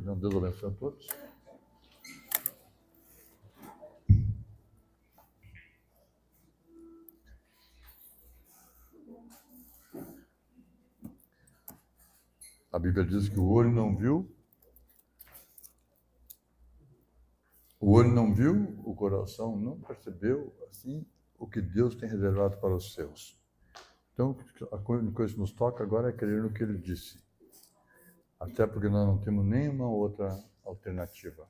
Então, Deus abençoe a todos. A Bíblia diz que o olho não viu, o coração não percebeu, assim, o que Deus tem reservado para os seus. Então, a coisa que nos toca agora é crer no que Ele disse. Até porque nós não temos nenhuma outra alternativa.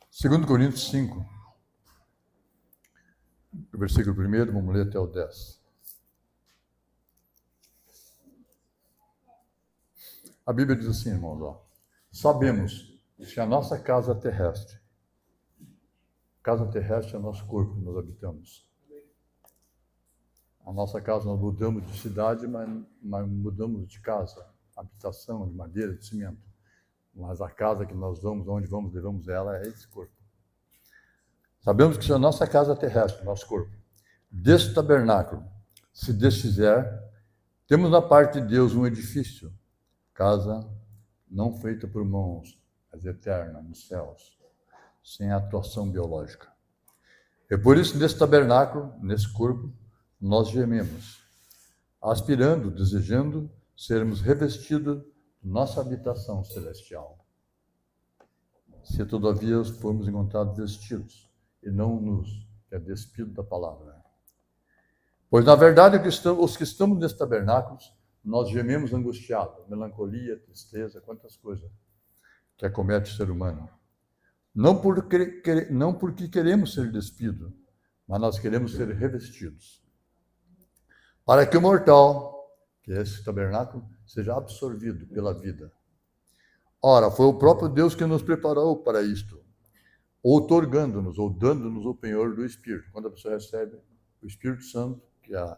2 Coríntios 5, versículo 1, vamos ler até o 10. A Bíblia diz assim, irmãos, ó, sabemos que a nossa casa terrestre é o nosso corpo que nós habitamos. A nossa casa, nós mudamos de cidade, mas mudamos de casa, habitação de madeira, de cimento. Mas a casa que nós vamos, onde vamos, levamos ela, é esse corpo. Sabemos que a nossa casa terrestre, nosso corpo, desse tabernáculo, se desfizer, temos na parte de Deus um edifício, casa não feita por mãos, mas eterna, nos céus, sem atuação biológica. É por isso, nesse tabernáculo, nesse corpo, nós gememos, aspirando, desejando sermos revestidos de nossa habitação celestial. Se todavia formos encontrados vestidos, e não nus, que é despido da palavra. Pois, na verdade, os que estamos nesse tabernáculo, nós gememos angustiados, melancolia, tristeza, quantas coisas que acomete o ser humano. Não porque queremos ser despidos, mas nós queremos ser revestidos. Para que o mortal, que é esse tabernáculo, seja absorvido pela vida. Ora, foi o próprio Deus que nos preparou para isto, outorgando-nos, ou dando-nos o penhor do Espírito. Quando a pessoa recebe o Espírito Santo, que é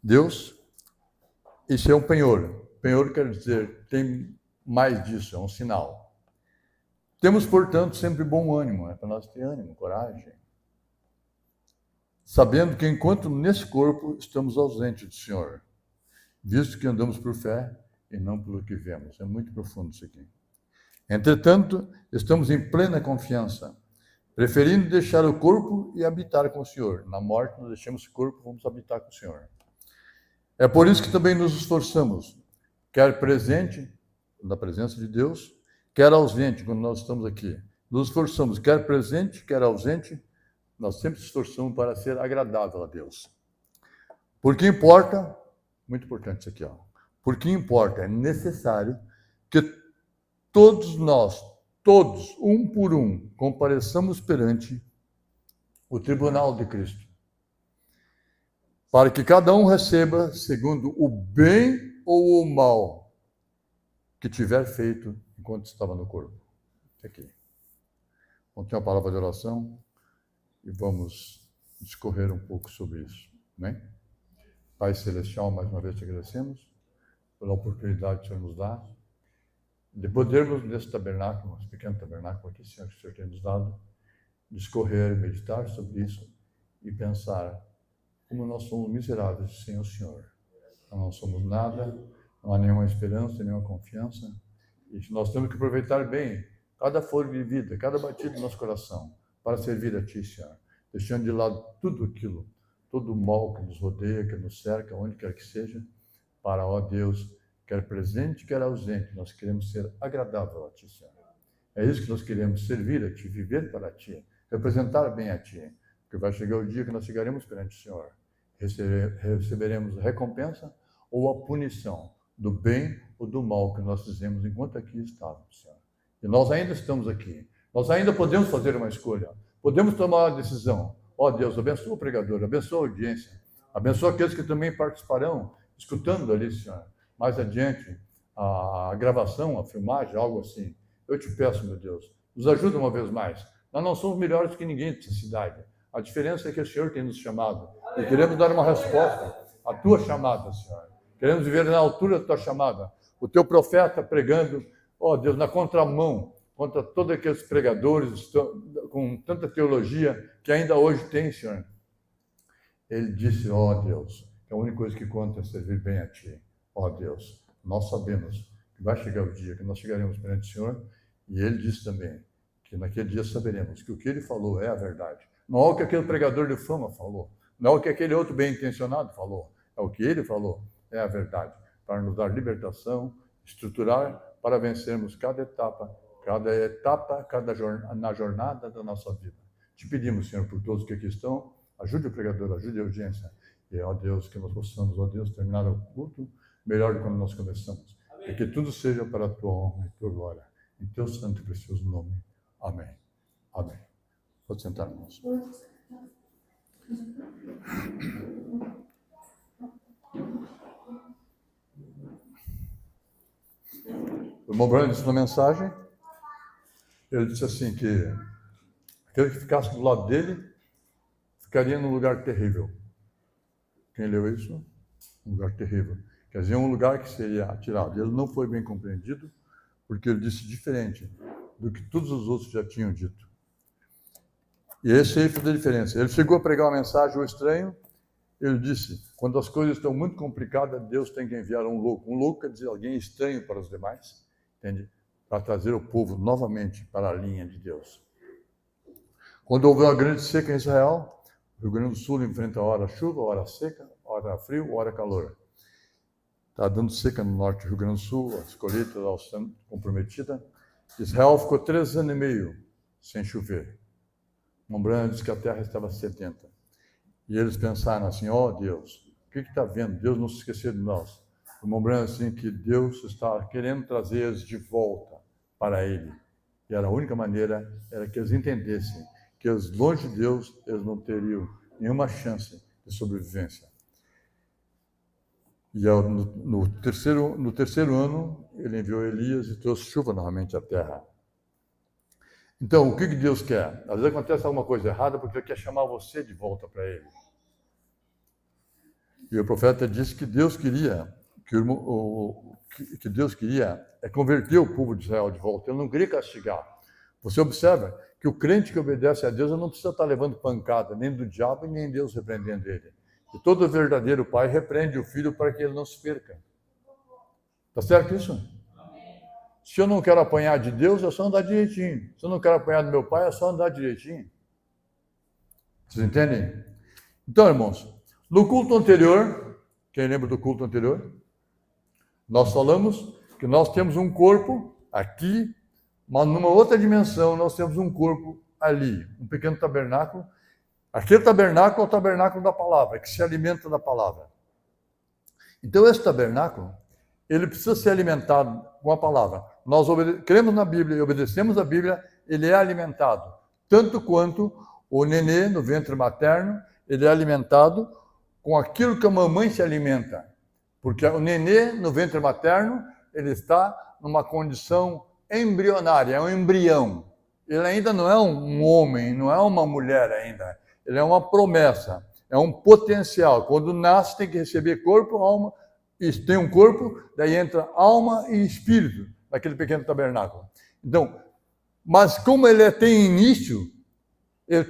Deus, isso é um penhor. Penhor quer dizer, tem mais disso, é um sinal. Temos, portanto, sempre bom ânimo, é para nós ter ânimo, coragem. Sabendo que enquanto nesse corpo estamos ausentes do Senhor, visto que andamos por fé e não pelo que vemos. É muito profundo isso aqui. Entretanto, estamos em plena confiança, preferindo deixar o corpo e habitar com o Senhor. Na morte, nós deixamos o corpo e vamos habitar com o Senhor. É por isso que também nos esforçamos, quer presente, na presença de Deus, quer ausente, quando nós estamos aqui. Nos esforçamos, quer presente, quer ausente, nós sempre nos esforçamos para ser agradável a Deus. Porque importa, muito importante isso aqui, ó. Porque importa, é necessário que todos nós, um por um, compareçamos perante o tribunal de Cristo, para que cada um receba segundo o bem ou o mal que tiver feito enquanto estava no corpo. Aqui. Vamos ter uma palavra de oração e vamos discorrer um pouco sobre isso. Amém? Pai Celestial, mais uma vez te agradecemos pela oportunidade que o Senhor nos dá de podermos, nesse tabernáculo, esse pequeno tabernáculo aqui, Senhor, que o Senhor tem nos dado, discorrer, meditar sobre isso e pensar como nós somos miseráveis sem o Senhor. Nós não somos nada, não há nenhuma esperança, nenhuma confiança. E nós temos que aproveitar bem cada fôlego de vida, cada batido do nosso coração, para servir a Ti, Senhor. Deixando de lado tudo aquilo, todo o mal que nos rodeia, que nos cerca, onde quer que seja, para, ó Deus, quer presente, quer ausente, nós queremos ser agradável a Ti, Senhor. É isso que nós queremos, servir a Ti, viver para Ti, representar bem a Ti. Porque vai chegar o dia que nós chegaremos perante o Senhor. Receberemos a recompensa ou a punição do bem ou do mal que nós fizemos enquanto aqui estávamos, Senhor. E nós ainda estamos aqui. Nós ainda podemos fazer uma escolha. Podemos tomar uma decisão. Ó Deus, abençoa o pregador, abençoa a audiência. Abençoa aqueles que também participarão, escutando ali, Senhor. Mais adiante, a gravação, a filmagem, algo assim. Eu te peço, meu Deus, nos ajuda uma vez mais. Nós não somos melhores que ninguém dessa cidade. A diferença é que o Senhor tem nos chamado. E queremos dar uma resposta à Tua chamada, Senhor. Queremos viver na altura da Tua chamada. O Teu profeta pregando, ó Deus, na contramão, contra todos aqueles pregadores com tanta teologia que ainda hoje tem, Senhor. Ele disse, ó Deus, que a única coisa que conta é servir bem a Ti. Ó Deus, nós sabemos que vai chegar o dia que nós chegaremos perante o Senhor, e ele disse também que naquele dia saberemos que o que ele falou é a verdade. Não é o que aquele pregador de fama falou, não é o que aquele outro bem-intencionado falou, é o que ele falou, é a verdade, para nos dar libertação, estruturar para vencermos cada etapa, na jornada da nossa vida. Te pedimos, Senhor, por todos que aqui estão, ajude o pregador, ajude a audiência, e, ó Deus, que nós possamos, ó Deus, terminar o culto melhor do que quando nós começamos. E que tudo seja para a tua honra e tua glória. Em teu santo e precioso nome. Amém. Amém. Pode sentar, irmãos. O irmão Branham disse na mensagem, ele disse assim que aquele que ficasse do lado dele ficaria num lugar terrível. Quem leu isso? Um lugar terrível. Quer dizer, um lugar que seria atirado. Ele não foi bem compreendido, porque ele disse diferente do que todos os outros já tinham dito. E esse aí fez a diferença. Ele chegou a pregar uma mensagem ao estranho, ele disse, quando as coisas estão muito complicadas, Deus tem que enviar um louco. Um louco quer dizer alguém estranho para os demais, entende? Para trazer o povo novamente para a linha de Deus. Quando houve uma grande seca em Israel, o Rio Grande do Sul enfrenta hora chuva, hora seca, hora frio, hora calor. Está dando seca no norte do Rio Grande do Sul, as colheitas estão comprometidas. Israel ficou 3 anos e meio sem chover. Branham disse que a terra estava sedenta. E eles pensaram assim, ó Deus, o que está vendo? Deus não se esqueceu de nós. O Branham assim que Deus está querendo trazer eles de volta para Ele. E a única maneira era que eles entendessem que eles, longe de Deus, eles não teriam nenhuma chance de sobrevivência. E no terceiro ano, ele enviou Elias e trouxe chuva novamente à terra. Então, o que Deus quer? Às vezes acontece alguma coisa errada porque Ele quer chamar você de volta para Ele. E o profeta disse que Deus queria, que Deus queria é converter o povo de Israel de volta. Ele não queria castigar. Você observa que o crente que obedece a Deus não precisa estar levando pancada, nem do diabo e nem Deus repreendendo ele. E todo verdadeiro pai repreende o filho para que ele não se perca. Está certo isso? Se eu não quero apanhar de Deus, é só andar direitinho. Se eu não quero apanhar do meu pai, é só andar direitinho. Vocês entendem? Então, irmãos, no culto anterior, quem lembra do culto anterior? Nós falamos que nós temos um corpo aqui, mas numa outra dimensão nós temos um corpo ali, um pequeno tabernáculo. Aquele tabernáculo é o tabernáculo da palavra, que se alimenta da palavra. Então, esse tabernáculo, ele precisa ser alimentado com a palavra. Nós cremos na Bíblia e obedecemos a Bíblia, ele é alimentado. Tanto quanto o nenê no ventre materno, ele é alimentado com aquilo que a mamãe se alimenta. Porque o nenê no ventre materno, ele está numa condição embrionária, é um embrião. Ele ainda não é um homem, não é uma mulher ainda. Ele é uma promessa, é um potencial. Quando nasce, tem que receber corpo, alma, e tem um corpo, daí entra alma e espírito naquele pequeno tabernáculo. Então, mas como ele tem início,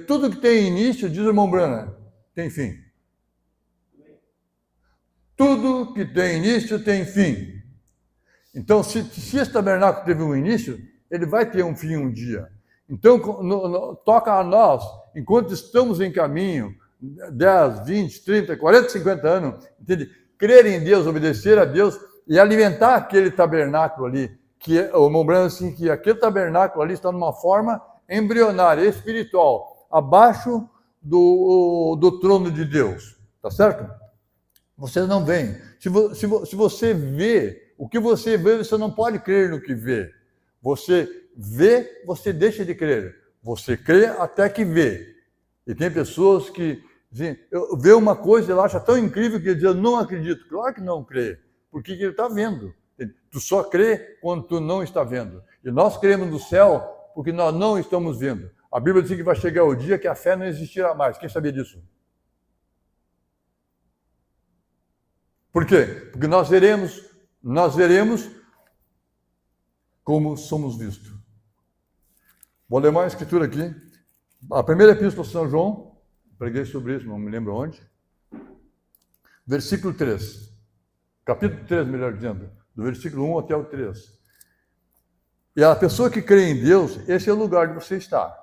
tudo que tem início, diz o irmão Branham, tem fim. Tudo que tem início tem fim. Então, se esse tabernáculo teve um início, ele vai ter um fim um dia. Então, toca a nós, enquanto estamos em caminho, 10, 20, 30, 40, 50 anos, entende? Crer em Deus, obedecer a Deus e alimentar aquele tabernáculo ali, que o irmão Branham assim, que aquele tabernáculo ali está numa forma embrionária, espiritual, abaixo do trono de Deus. Tá certo? Vocês não veem. Se você vê, o que você vê, você não pode crer no que vê. Você vê, você deixa de crer. Você crê até que vê. E tem pessoas que dizem, eu vejo uma coisa e ela acha tão incrível que ele diz, eu não acredito. Claro que não crê, porque ele está vendo. Tu só crê quando tu não está vendo. E nós cremos no céu porque nós não estamos vendo. A Bíblia diz que vai chegar o dia que a fé não existirá mais. Quem sabia disso? Por quê? Porque nós veremos como somos vistos. Vou ler mais escritura aqui. A primeira epístola de São João, preguei sobre isso, não me lembro onde. Versículo 3. Capítulo 3, melhor dizendo, do versículo 1 até o 3. E a pessoa que crê em Deus, esse é o lugar onde você está.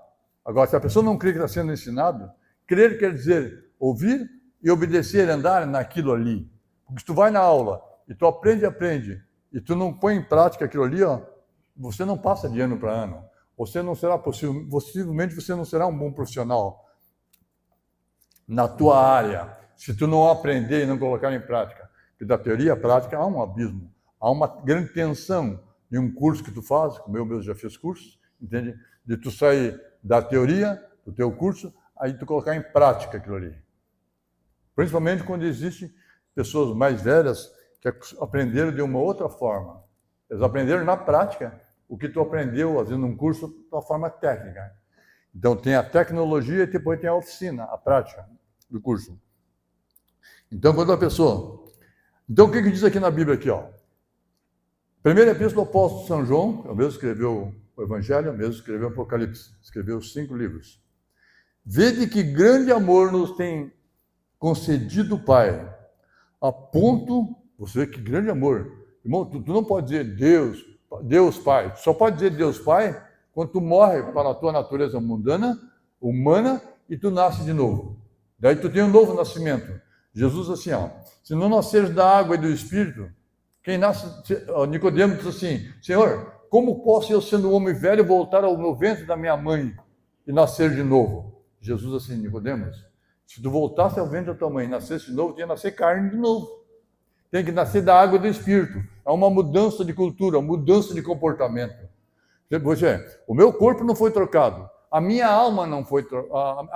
Agora, se a pessoa não crê que está sendo ensinado, crer quer dizer ouvir e obedecer, andar naquilo ali. Porque se tu vai na aula e tu aprende, e tu não põe em prática aquilo ali, ó, você não passa de ano para ano. Você não será possivelmente você não será um bom profissional na tua área, se tu não aprender e não colocar em prática. Porque da teoria à prática há um abismo, há uma grande tensão de um curso que tu faz, como eu mesmo já fiz cursos, entende? De tu sair da teoria do teu curso, aí tu colocar em prática aquilo ali. Principalmente quando existem pessoas mais velhas que aprenderam de uma outra forma. Eles aprenderam na prática o que tu aprendeu fazendo um curso de uma forma técnica. Então tem a tecnologia e depois tem a oficina, a prática do curso. Então quando a pessoa... Então o que diz aqui na Bíblia aqui, ó? Primeira epístola do apóstolo São João, o mesmo escreveu o Evangelho, o mesmo escreveu o Apocalipse, escreveu 5 livros. Vede que grande amor nos tem concedido o Pai, a ponto, você vê que grande amor. Irmão, tu não pode dizer Deus Pai, tu só pode dizer Deus Pai quando tu morre para a tua natureza mundana, humana, e tu nasce de novo. Daí tu tem um novo nascimento. Jesus assim, ó, se não nasceres da água e do Espírito, quem nasce, Nicodemo diz assim, Senhor, como posso eu, sendo um homem velho, voltar ao meu ventre da minha mãe e nascer de novo? Jesus assim, Nicodemos, se tu voltasse ao ventre da tua mãe e nascesse de novo, tinha que nascer carne de novo. Tem que nascer da água e do Espírito. É uma mudança de cultura, uma mudança de comportamento. O meu corpo não foi trocado, a minha alma não foi trocada,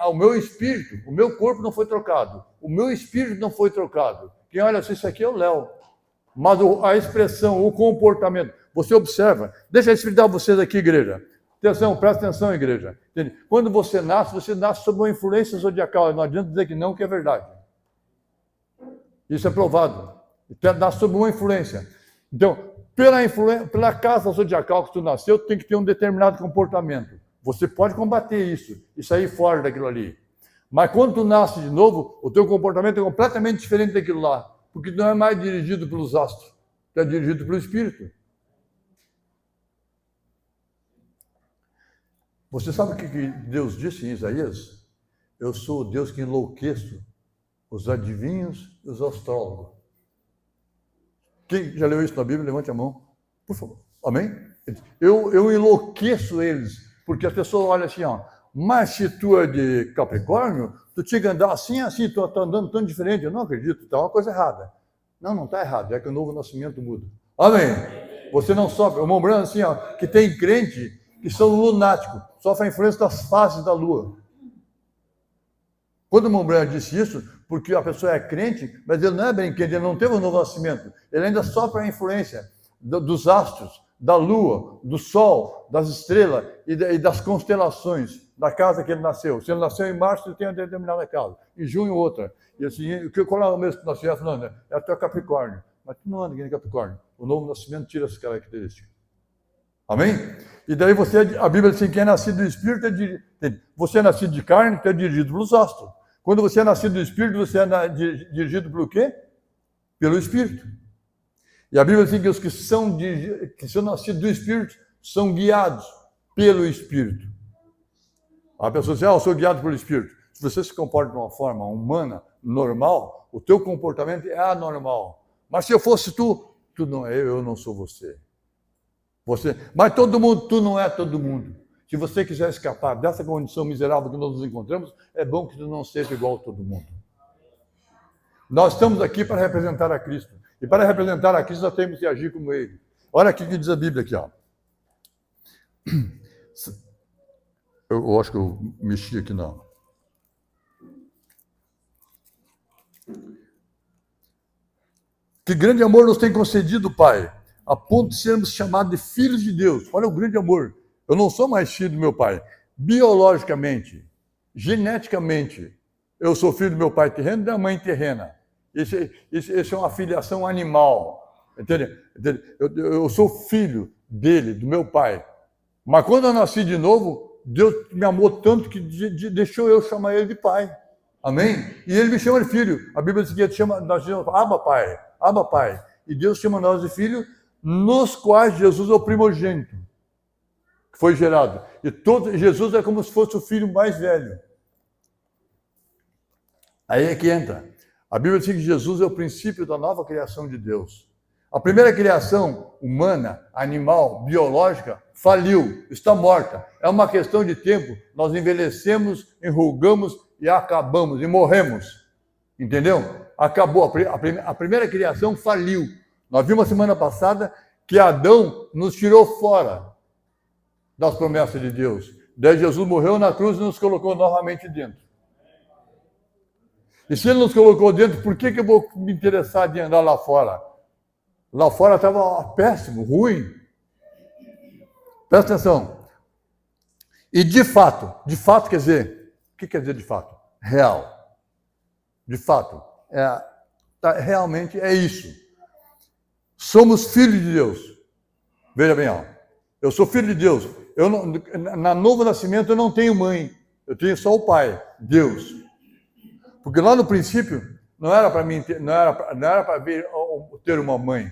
o meu espírito, o meu corpo não foi trocado, o meu espírito não foi trocado. Quem olha assim, isso aqui é o Léo. Mas a expressão, o comportamento, você observa. Deixa eu explicar vocês aqui, igreja. Atenção, presta atenção, igreja. Entende? Quando você nasce sob uma influência zodiacal. Não adianta dizer que não, que é verdade. Isso é provado. Nasce sob uma influência. Então, pela casa zodiacal que tu nasceu, tem que ter um determinado comportamento. Você pode combater isso e sair fora daquilo ali. Mas quando tu nasce de novo, o teu comportamento é completamente diferente daquilo lá. Porque não é mais dirigido pelos astros, é dirigido pelo Espírito. Você sabe o que Deus disse em Isaías? Eu sou o Deus que enlouqueço os adivinhos e os astrólogos. Quem já leu isso na Bíblia, levante a mão, por favor. Amém? Eu enlouqueço eles, porque a pessoa olha assim, ó, mas se tu é de Capricórnio, tu tinha que andar assim, tu está andando tão diferente. Eu não acredito, está uma coisa errada. Não está errado, é que o novo nascimento muda. Amém? Você não sofre. O Mombrano, assim, ó, que tem crente que são lunáticos, sofrem a influência das fases da lua. Quando o Mombrano disse isso, porque a pessoa é crente, mas ele não é bem crente, ele não teve um novo nascimento. Ele ainda sofre a influência dos astros, da lua, do sol, das estrelas e das constelações da casa que ele nasceu. Se ele nasceu em março, ele tem uma determinada casa. Em junho, outra. E assim, qual é o mês que nasceu? Falando, é até Capricórnio. Mas tu não anda aqui em Capricórnio. O novo nascimento tira essas características. Amém? E daí a Bíblia diz assim, quem é nascido do Espírito, você é nascido de carne, que é dirigido pelos astros. Quando você é nascido do Espírito, você é dirigido pelo quê? Pelo Espírito. E a Bíblia diz que os que são nascidos do Espírito são guiados pelo Espírito. A pessoa diz, eu sou guiado pelo Espírito. Se você se comporta de uma forma humana, normal, o teu comportamento é anormal. Mas se eu fosse tu não é eu não sou você. Mas todo mundo, tu não é todo mundo. Se você quiser escapar dessa condição miserável que nós nos encontramos, é bom que tu não seja igual a todo mundo. Nós estamos aqui para representar a Cristo. E para representar a Cristo, nós temos que agir como Ele. Olha aqui o que diz a Bíblia aqui, ó. Eu acho que eu mexi aqui, não. Que grande amor nos tem concedido, Pai, a ponto de sermos chamados de filhos de Deus. Olha o grande amor. Eu não sou mais filho do meu pai. Biologicamente, geneticamente, eu sou filho do meu pai terreno e da mãe terrena. Isso é uma filiação animal. Entende? Eu sou filho dele, do meu pai. Mas quando eu nasci de novo, Deus me amou tanto que deixou eu chamar ele de pai. Amém? E ele me chama de filho. A Bíblia diz que ele chama, nós chamamos Abba Pai. Abba Pai. e Deus chama nós de filho, nos quais Jesus é o primogênito, que foi gerado. E Jesus é como se fosse o filho mais velho. Aí é que entra. A Bíblia diz que Jesus é o princípio da nova criação de Deus. A primeira criação humana, animal, biológica, faliu, está morta. É uma questão de tempo. Nós envelhecemos, enrugamos e acabamos, e morremos. Entendeu? Acabou. A primeira criação faliu. Nós vimos semana passada que Adão nos tirou fora das promessas de Deus. Daí Jesus morreu na cruz e nos colocou novamente dentro. E se ele nos colocou dentro, por que eu vou me interessar de andar lá fora? Lá fora estava péssimo, ruim. Presta atenção. E de fato quer dizer, o que quer dizer de fato? Real. De fato, realmente é isso. Somos filhos de Deus. Veja bem, eu sou filho de Deus. Na novo nascimento eu não tenho mãe, eu tenho só o Pai, Deus. Porque lá no princípio não era para mim, não era para ter uma mãe.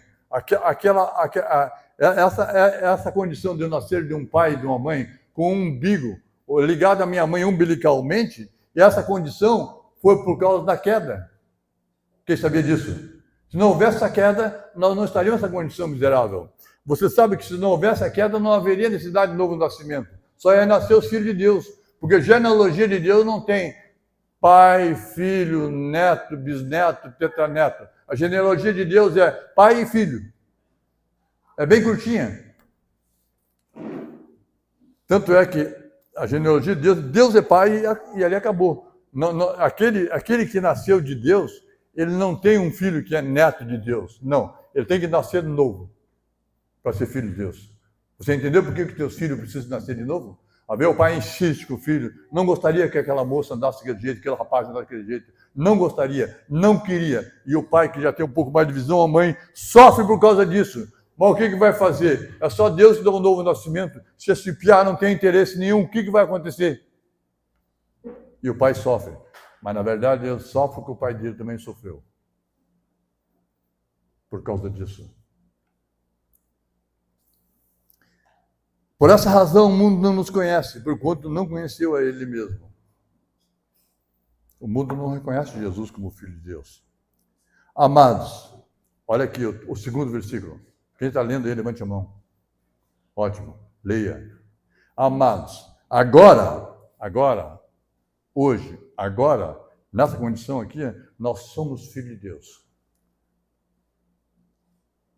Essa condição de eu nascer de um pai e de uma mãe com um umbigo ligado à minha mãe umbilicalmente, e essa condição foi por causa da queda. Quem sabia disso? Se não houvesse essa queda, nós não estaríamos nessa condição miserável. Você sabe que se não houvesse a queda, não haveria necessidade de novo nascimento. Só ia nascer os filhos de Deus. Porque genealogia de Deus não tem pai, filho, neto, bisneto, tetraneto. A genealogia de Deus é pai e filho. É bem curtinha. Tanto é que a genealogia de Deus é pai e ali acabou. Aquele que nasceu de Deus, ele não tem um filho que é neto de Deus. Não, ele tem que nascer de novo para ser filho de Deus. Você entendeu por que teus filhos precisam nascer de novo? A ver, o pai insiste que o filho não gostaria que aquela moça andasse daquele jeito, aquele rapaz andasse daquele jeito. Não gostaria, não queria. E o pai, que já tem um pouco mais de visão, a mãe, sofre por causa disso. Mas o que vai fazer? É só Deus que dá um novo nascimento. Se esse piá não tem interesse nenhum, o que vai acontecer? E o pai sofre. Mas, na verdade, ele sofre porque o pai dele também sofreu. Por causa disso. Por essa razão, o mundo não nos conhece, porquanto não conheceu a ele mesmo. O mundo não reconhece Jesus como Filho de Deus. Amados, olha aqui o segundo versículo. Quem está lendo ele, levante a mão. Ótimo, leia. Amados, hoje, nessa condição aqui, nós somos filhos de Deus.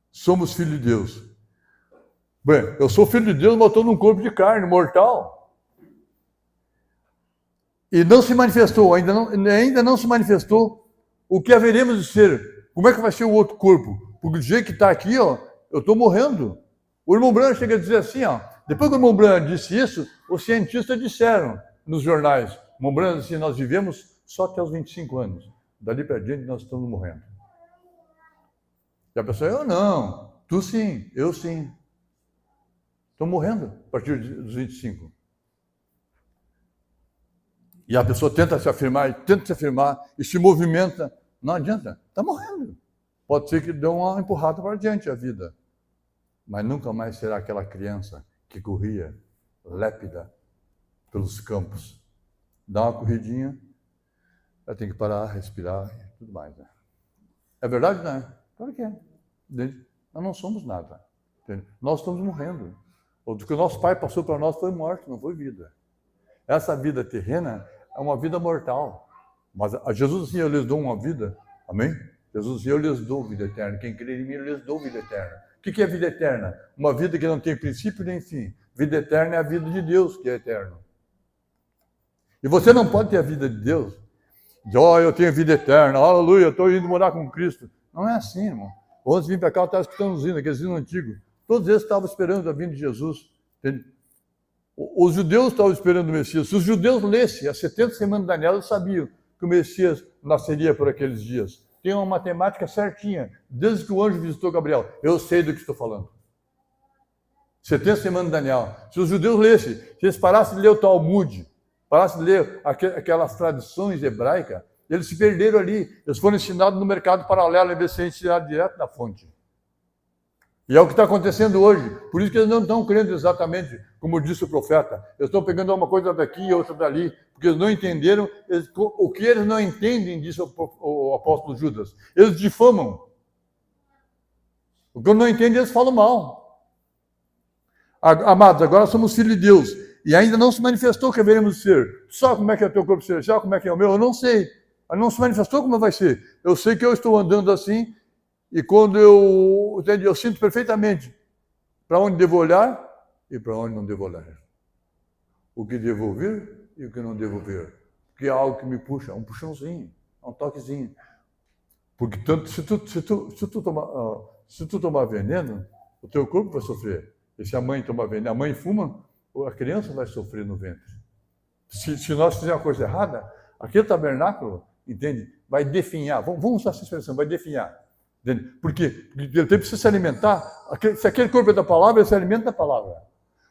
Somos filhos de Deus. Bem, eu sou filho de Deus, mas estou num corpo de carne, mortal. E não se manifestou, ainda não se manifestou o que haveremos de ser. Como é que vai ser o outro corpo? Porque do jeito que está aqui, eu estou morrendo. O irmão Branham chega a dizer assim, depois que o irmão Branham disse isso, os cientistas disseram nos jornais, o irmão Branham disse assim, nós vivemos só até os 25 anos. Dali para diante nós estamos morrendo. E a pessoa, eu não, tu sim, eu sim. Estou morrendo a partir dos 25. E a pessoa tenta se afirmar e se movimenta. Não adianta, está morrendo. Pode ser que dê uma empurrada para diante a vida. Mas nunca mais será aquela criança que corria lépida pelos campos. Dá uma corridinha, ela tem que parar, respirar e tudo mais. Né? É verdade, não é? Claro que é. Nós não somos nada. Entende? Nós estamos morrendo. O que o nosso pai passou para nós foi morte, não foi vida. Essa vida terrena é uma vida mortal. Mas a Jesus, assim, eu lhes dou uma vida. Amém? Jesus, assim, eu lhes dou vida eterna. Quem crer em mim, eu lhes dou vida eterna. O que é vida eterna? Uma vida que não tem princípio nem fim. Vida eterna é a vida de Deus, que é eterno. E você não pode ter a vida de Deus. Eu tenho vida eterna, aleluia, eu estou indo morar com Cristo. Não é assim, irmão. Antes de vir para cá, eu estava escutando os hinos, aqueles hinos antigos. Todos eles estavam esperando a vinda de Jesus. Entende? Os judeus estavam esperando o Messias. Se os judeus lessem as 70 semanas de Daniel, eles sabiam que o Messias nasceria por aqueles dias. Tem uma matemática certinha. Desde que o anjo visitou Gabriel, eu sei do que estou falando. 70 semanas de Daniel. Se os judeus lessem, se eles parassem de ler o Talmud, parassem de ler aquelas tradições hebraicas, eles se perderam ali. Eles foram ensinados no mercado paralelo, em vez de ser ensinados direto na fonte. E é o que está acontecendo hoje. Por isso que eles não estão crendo exatamente como disse o profeta. Eles estão pegando uma coisa daqui e outra dali, porque eles não entenderam o que eles não entendem, disse o apóstolo Judas. Eles difamam. O que não entendem, eles falam mal. Amados, agora somos filhos de Deus. E ainda não se manifestou o que haveremos de ser. Sabe como é que é o teu corpo celestial? Como é que é o meu? Eu não sei. Não se manifestou como vai ser. Eu sei que eu estou andando assim, e quando eu sinto perfeitamente para onde devo olhar e para onde não devo olhar. O que devo ouvir e o que não devo ver. Porque é algo que me puxa, um puxãozinho, um toquezinho. Porque tanto, se tu tomar veneno, o teu corpo vai sofrer. E se a mãe tomar veneno, a mãe fuma, a criança vai sofrer no ventre. Se nós fizermos uma coisa errada, aquele tabernáculo, entende? Vai definhar. Vamos usar essa expressão, vai definhar. Entende? Porque ele precisa se alimentar. Se aquele corpo é da palavra, ele se alimenta da palavra.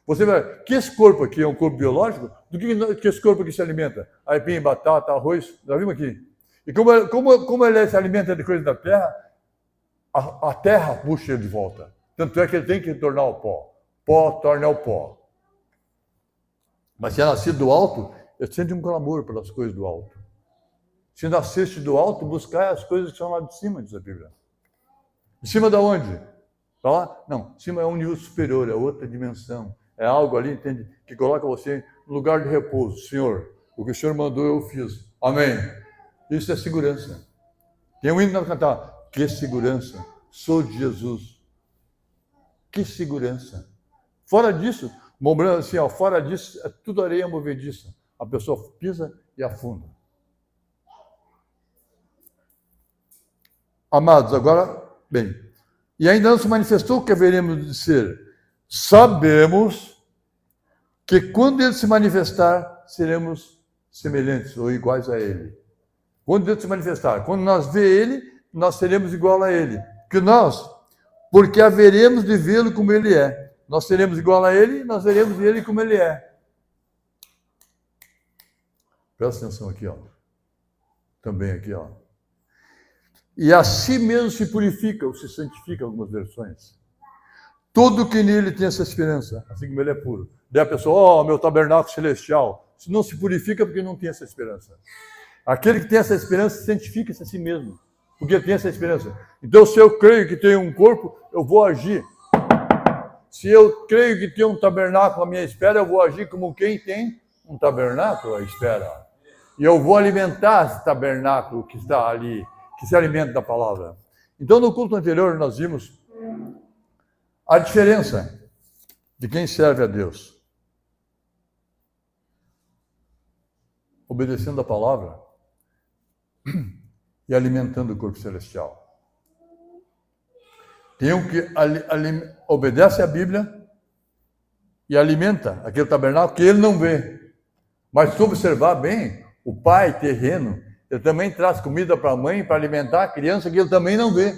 Você vai, que esse corpo aqui é um corpo biológico, do que esse corpo aqui se alimenta? Aipim, batata, arroz, já vimos aqui. E como ele se alimenta de coisas da terra, a terra puxa ele de volta. Tanto é que ele tem que tornar o pó. Pó torna o pó. Mas se é nascido do alto, ele sente um clamor pelas coisas do alto. Se nasceste do alto, buscai as coisas que são lá de cima, diz a Bíblia. De cima de onde? Para lá? Não, cima é um nível superior, é outra dimensão. É algo ali, entende? Que coloca você no lugar de repouso. Senhor, o que o Senhor mandou eu fiz. Amém. Isso é segurança. Tem um hino para cantar. Que segurança. Sou de Jesus. Que segurança. Fora disso, lembrando assim, fora disso, é tudo areia movediça. A pessoa pisa e afunda. Amados, agora, bem, e ainda não se manifestou o que haveremos de ser. Sabemos que quando ele se manifestar, seremos semelhantes ou iguais a ele. Quando ele se manifestar, quando nós ver ele, nós seremos igual a ele. Porque haveremos de vê-lo como ele é. Nós seremos igual a ele, nós veremos ele como ele é. Presta atenção aqui, ó. Também aqui, ó. E a si mesmo se purifica, ou se santifica, algumas versões. Todo que nele tem essa esperança, assim como ele é puro. Daí a pessoa, meu tabernáculo celestial. Se não se purifica porque não tem essa esperança. Aquele que tem essa esperança, santifica-se a si mesmo. Porque ele tem essa esperança. Então, se eu creio que tenho um corpo, eu vou agir. Se eu creio que tem um tabernáculo à minha espera, eu vou agir como quem tem um tabernáculo à espera. E eu vou alimentar esse tabernáculo que está ali, que se alimenta da palavra. Então, no culto anterior, nós vimos a diferença de quem serve a Deus. Obedecendo a palavra e alimentando o corpo celestial. Tem um que obedece à Bíblia e alimenta aquele tabernáculo que ele não vê. Mas se observar bem, o pai terreno, ele também traz comida para a mãe para alimentar a criança que ele também não vê.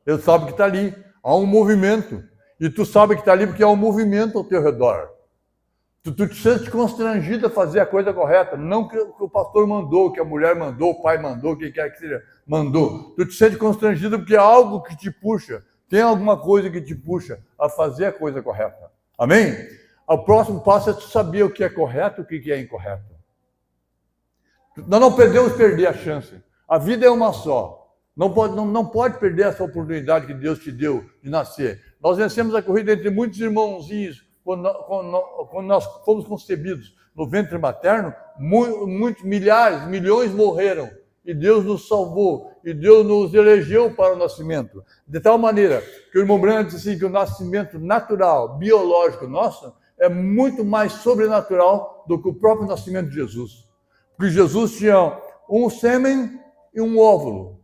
Ele sabe que está ali. Há um movimento. E tu sabe que está ali porque há um movimento ao teu redor. Tu te sentes constrangido a fazer a coisa correta. Não que o pastor mandou, que a mulher mandou, o pai mandou, quem quer que seja, mandou. Tu te sente constrangido porque há algo que te puxa. Tem alguma coisa que te puxa a fazer a coisa correta. Amém? O próximo passo é tu saber o que é correto e o que é incorreto. Nós não podemos perder a chance. A vida é uma só. Não pode perder essa oportunidade que Deus te deu de nascer. Nós vencemos a corrida entre muitos irmãozinhos quando nós fomos concebidos no ventre materno. Muitos, milhares, milhões morreram. E Deus nos salvou. E Deus nos elegeu para o nascimento. De tal maneira que o irmão Branham disse assim, que o nascimento natural, biológico nosso, é muito mais sobrenatural do que o próprio nascimento de Jesus. Porque Jesus tinha um sêmen e um óvulo.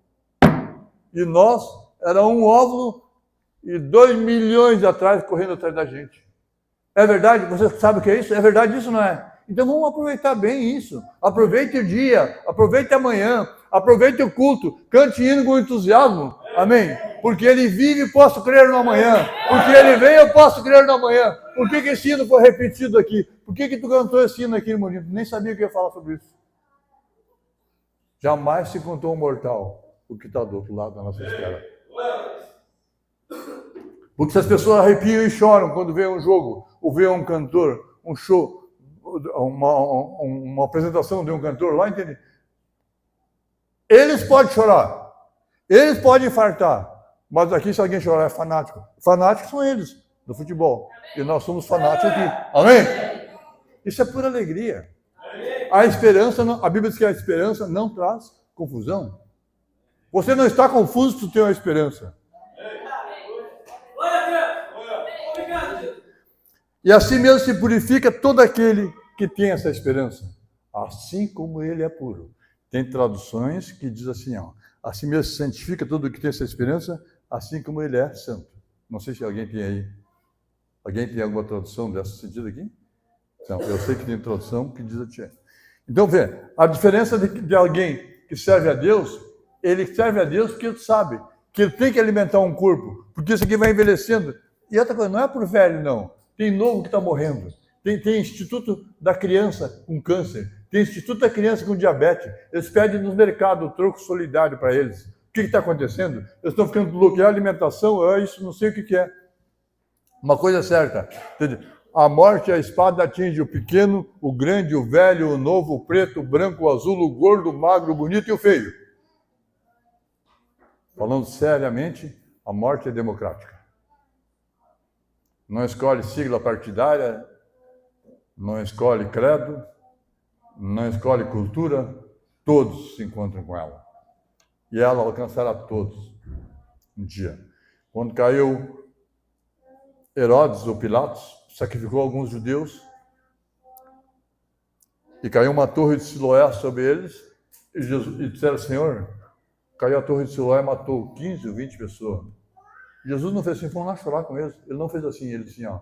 E nós, era um óvulo e 2 milhões atrás correndo atrás da gente. É verdade? Você sabe o que é isso? É verdade isso, não é? Então vamos aproveitar bem isso. Aproveite o dia, aproveite amanhã, aproveite o culto, cante hino com entusiasmo. Amém? Porque ele vive, posso crer no amanhã. Porque ele vem, eu posso crer no amanhã. Por que esse hino foi repetido aqui? Por que tu cantou esse hino aqui, irmão? Nem sabia que ia falar sobre isso. Jamais se contou um mortal o que está do outro lado da nossa espera. Porque se as pessoas arrepiam e choram quando vê um jogo, ou vê um cantor, um show, uma apresentação de um cantor lá, entende? Eles podem chorar, eles podem infartar, mas aqui se alguém chorar é fanático. Fanáticos são eles, do futebol. E nós somos fanáticos aqui. Amém? Isso é pura alegria. A esperança, a Bíblia diz que a esperança não traz confusão. Você não está confuso se tem uma esperança. E assim mesmo se purifica todo aquele que tem essa esperança, assim como ele é puro. Tem traduções que diz assim, ó, assim mesmo se santifica todo o que tem essa esperança, assim como ele é santo. Não sei se alguém tem aí. Alguém tem alguma tradução desse sentido aqui? Então, eu sei que tem tradução que diz assim. Então, vê, a diferença de alguém que serve a Deus, ele serve a Deus porque ele sabe que ele tem que alimentar um corpo, porque isso aqui vai envelhecendo. E outra coisa, não é por velho, não. Tem novo que está morrendo. Tem Instituto da Criança com câncer. Tem Instituto da Criança com diabetes. Eles pedem no mercado o troco solidário para eles. O que está acontecendo? Eles estão ficando loucos. É alimentação? Isso não sei o que é. Uma coisa é certa. A morte, a espada atinge o pequeno, o grande, o velho, o novo, o preto, o branco, o azul, o gordo, o magro, o bonito e o feio. Falando seriamente, a morte é democrática. Não escolhe sigla partidária, não escolhe credo, não escolhe cultura, todos se encontram com ela. E ela alcançará todos um dia. Quando caiu Herodes ou Pilatos, sacrificou alguns judeus e caiu uma torre de Siloé sobre eles e disseram, Senhor, caiu a torre de Siloé e matou 15 ou 20 pessoas. Jesus não fez assim, vamos lá chorar com eles. Ele não fez assim, ele disse, ó,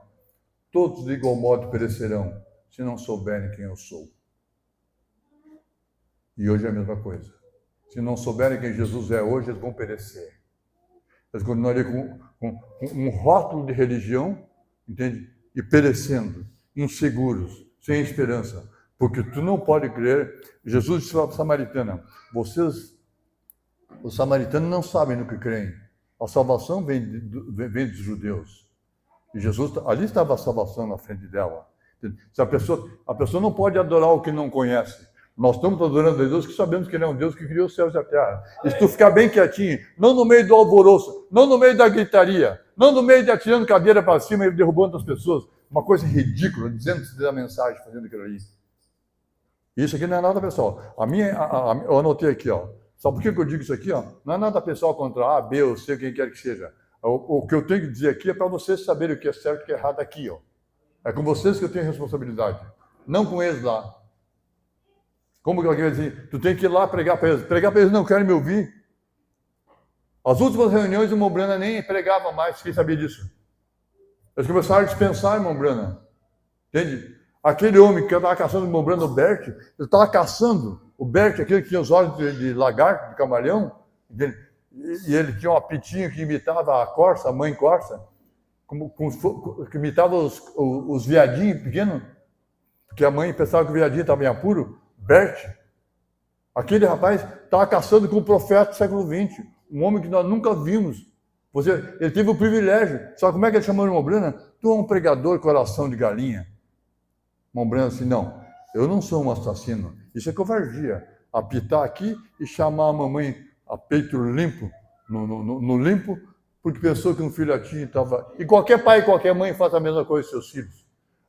todos de igual modo perecerão, se não souberem quem eu sou. E hoje é a mesma coisa. Se não souberem quem Jesus é hoje, eles vão perecer. Eles continuariam com um rótulo de religião, entende? E perecendo, inseguros, sem esperança. Porque tu não pode crer. Jesus disse para a samaritana, os samaritanos não sabem no que creem. A salvação vem dos judeus. E Jesus, ali estava a salvação na frente dela. Se a pessoa não pode adorar o que não conhece. Nós estamos adorando a Deus que sabemos que Ele é um Deus que criou os céus e a terra. E se tu ficar bem quietinho, não no meio do alvoroço, não no meio da gritaria, não no meio de atirando cadeira para cima e derrubando as pessoas, uma coisa ridícula, dizendo-se da mensagem, fazendo aquilo ali. Isso aqui não é nada pessoal. Eu anotei aqui, ó. Sabe por que eu digo isso aqui? Ó? Não é nada pessoal contra A, B ou C, quem quer que seja. O que eu tenho que dizer aqui é para vocês saberem o que é certo e o que é errado aqui. Ó. É com vocês que eu tenho responsabilidade, não com eles lá. Como que alguém vai dizer? Tu tem que ir lá pregar para eles. Pregar para eles não querem me ouvir. As últimas reuniões, o irmão Brana nem pregava mais, quem sabia disso? Eles começaram a dispensar o irmão Brana. Entende? Aquele homem que estava caçando o irmão Brana, o Bert, ele estava caçando o Bert, aquele que tinha os olhos de lagarto, de camaleão, e ele tinha um apitinho que imitava a corça, a mãe corça, que imitava os viadinhos pequenos, porque a mãe pensava que o viadinho estava em apuro. Bert, aquele rapaz estava caçando com o profeta do século XX, um homem que nós nunca vimos. Ele teve o privilégio. Sabe como é que ele chamou o irmão Brana? Tu é um pregador coração de galinha. O irmão Brana disse, não, eu não sou um assassino. Isso é covardia. Apitar aqui e chamar a mamãe a peito limpo, no limpo, porque pensou que um filhotinho estava... E qualquer pai e qualquer mãe faz a mesma coisa com seus filhos.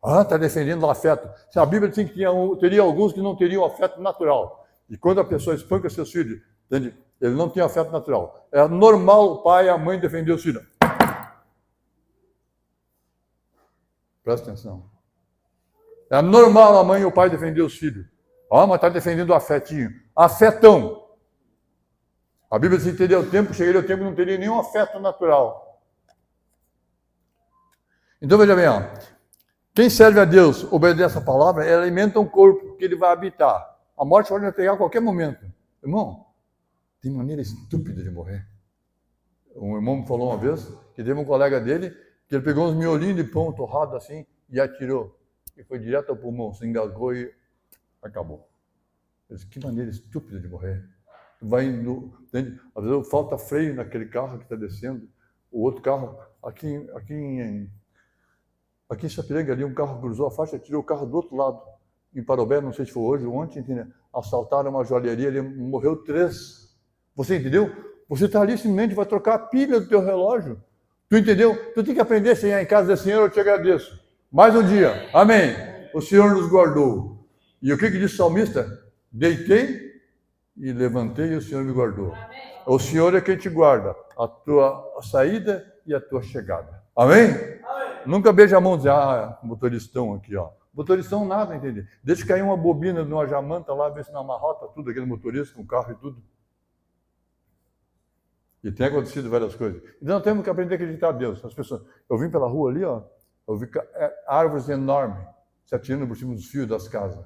Está defendendo o afeto. Se a Bíblia diz que teria alguns que não teriam afeto natural. E quando a pessoa espanca seus filhos, entende? Ele não tem afeto natural. É normal o pai e a mãe defender os filhos. Presta atenção. É normal a mãe e o pai defender os filhos. Mas está defendendo o afetinho. Afetão. A Bíblia diz que chegaria o tempo que não teria nenhum afeto natural. Então veja bem, ó. Quem serve a Deus, obedece a palavra, ela alimenta um corpo que ele vai habitar. A morte pode pegar a qualquer momento. Irmão, tem maneira estúpida de morrer. Um irmão me falou uma vez que teve um colega dele que ele pegou uns miolinhos de pão torrado assim e atirou. E foi direto ao pulmão, se engasgou e acabou. Eu disse, que maneira estúpida de morrer. Vai indo, entende? Às vezes falta freio naquele carro que está descendo, O outro carro, aqui em Sapiranga, ali um carro cruzou a faixa, tirou o carro do outro lado. Em Parobé, não sei se foi hoje ou ontem, entendeu? Assaltaram uma joalheria, ele morreu 3. Você entendeu? Você está ali, simplesmente vai trocar a pilha do teu relógio. Tu entendeu? Tu tem que aprender a chegar em casa e dizer, Senhor, eu te agradeço. Mais um dia. Amém. O Senhor nos guardou. E o que disse o salmista? Deitei e levantei e o Senhor me guardou. Amém. O Senhor é quem te guarda, a tua saída e a tua chegada. Amém? Amém. Nunca beija a mão e diz, motoristão aqui, ó. Motoristão nada, entende? Deixa cair uma bobina de uma jamanta lá, ver se não amarrota tudo, aquele motorista com carro e tudo. E tem acontecido várias coisas. Então nós temos que aprender a acreditar a Deus. As pessoas, eu vim pela rua ali, ó, eu vi árvores enormes se atirando por cima dos fios das casas.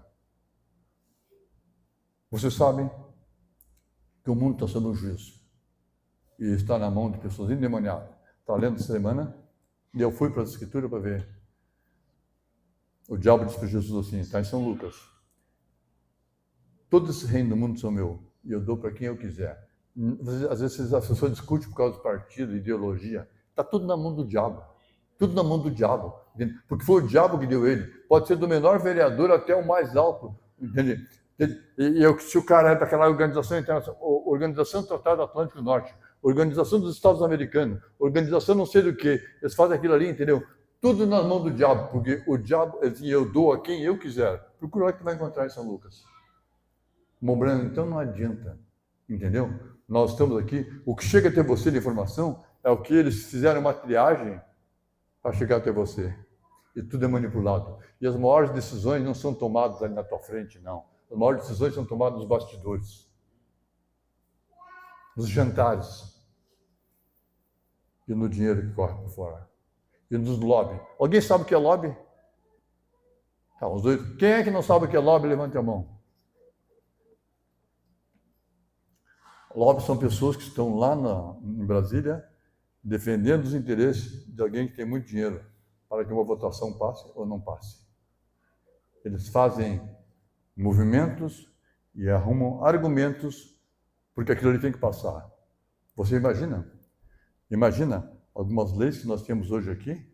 Vocês sabem que o mundo está sob um juízo. E está na mão de pessoas endemoniadas. Estava lendo essa semana, e eu fui para as Escrituras para ver. O diabo disse para Jesus assim, está em São Lucas. Todo esse reino do mundo são meu, e eu dou para quem eu quiser. Às vezes as pessoas discutem por causa do partido, ideologia. Está tudo na mão do diabo. Tudo na mão do diabo. Entende? Porque foi o diabo que deu ele. Pode ser do menor vereador até o mais alto. Entende? E se o cara é daquela organização internacional, Organização do Tratado Atlântico Norte, Organização dos Estados Americanos, Organização não sei do que, eles fazem aquilo ali, entendeu? Tudo na mão do diabo, porque o diabo, assim, eu dou a quem eu quiser. Procura lá que tu vai encontrar em São Lucas. Mombrando, então não adianta, entendeu? Nós estamos aqui, o que chega até você de informação é o que eles fizeram uma triagem para chegar até você. E tudo é manipulado. E as maiores decisões não são tomadas ali na tua frente, não. As maiores decisões são tomadas nos bastidores, nos jantares e no dinheiro que corre por fora. E nos lobby. Alguém sabe o que é lobby? Tá, os dois. Quem é que não sabe o que é lobby? Levante a mão. Lobby são pessoas que estão lá em Brasília defendendo os interesses de alguém que tem muito dinheiro para que uma votação passe ou não passe. Eles fazem movimentos e arrumam argumentos porque aquilo ali tem que passar. Você imagina? Imagina algumas leis que nós temos hoje aqui?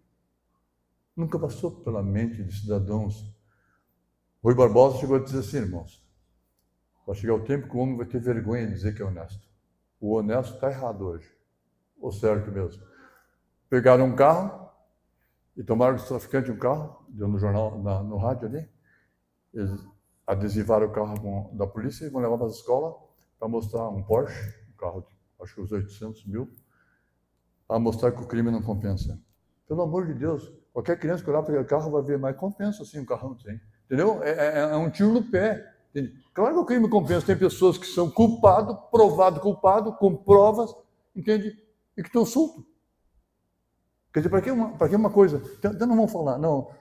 Nunca passou pela mente de cidadãos. Rui Barbosa chegou a dizer assim, irmãos, vai chegar o tempo que o homem vai ter vergonha de dizer que é honesto. O honesto está errado hoje. O certo mesmo. Pegaram um carro e tomaram dos traficantes um carro, deu no jornal, no rádio ali. Eles adesivaram o carro da polícia e vão levar para a escola para mostrar um Porsche, um carro de, acho que uns 800 mil, a mostrar que o crime não compensa. Pelo amor de Deus, qualquer criança que olhar para aquele carro vai ver, mas compensa sim, o carro não tem. Entendeu? É um tiro no pé. Entende? Claro que o crime compensa. Tem pessoas que são culpados, provado culpado, com provas, entende? E que estão soltos. Quer dizer, para que uma coisa? Então não vamos falar, não.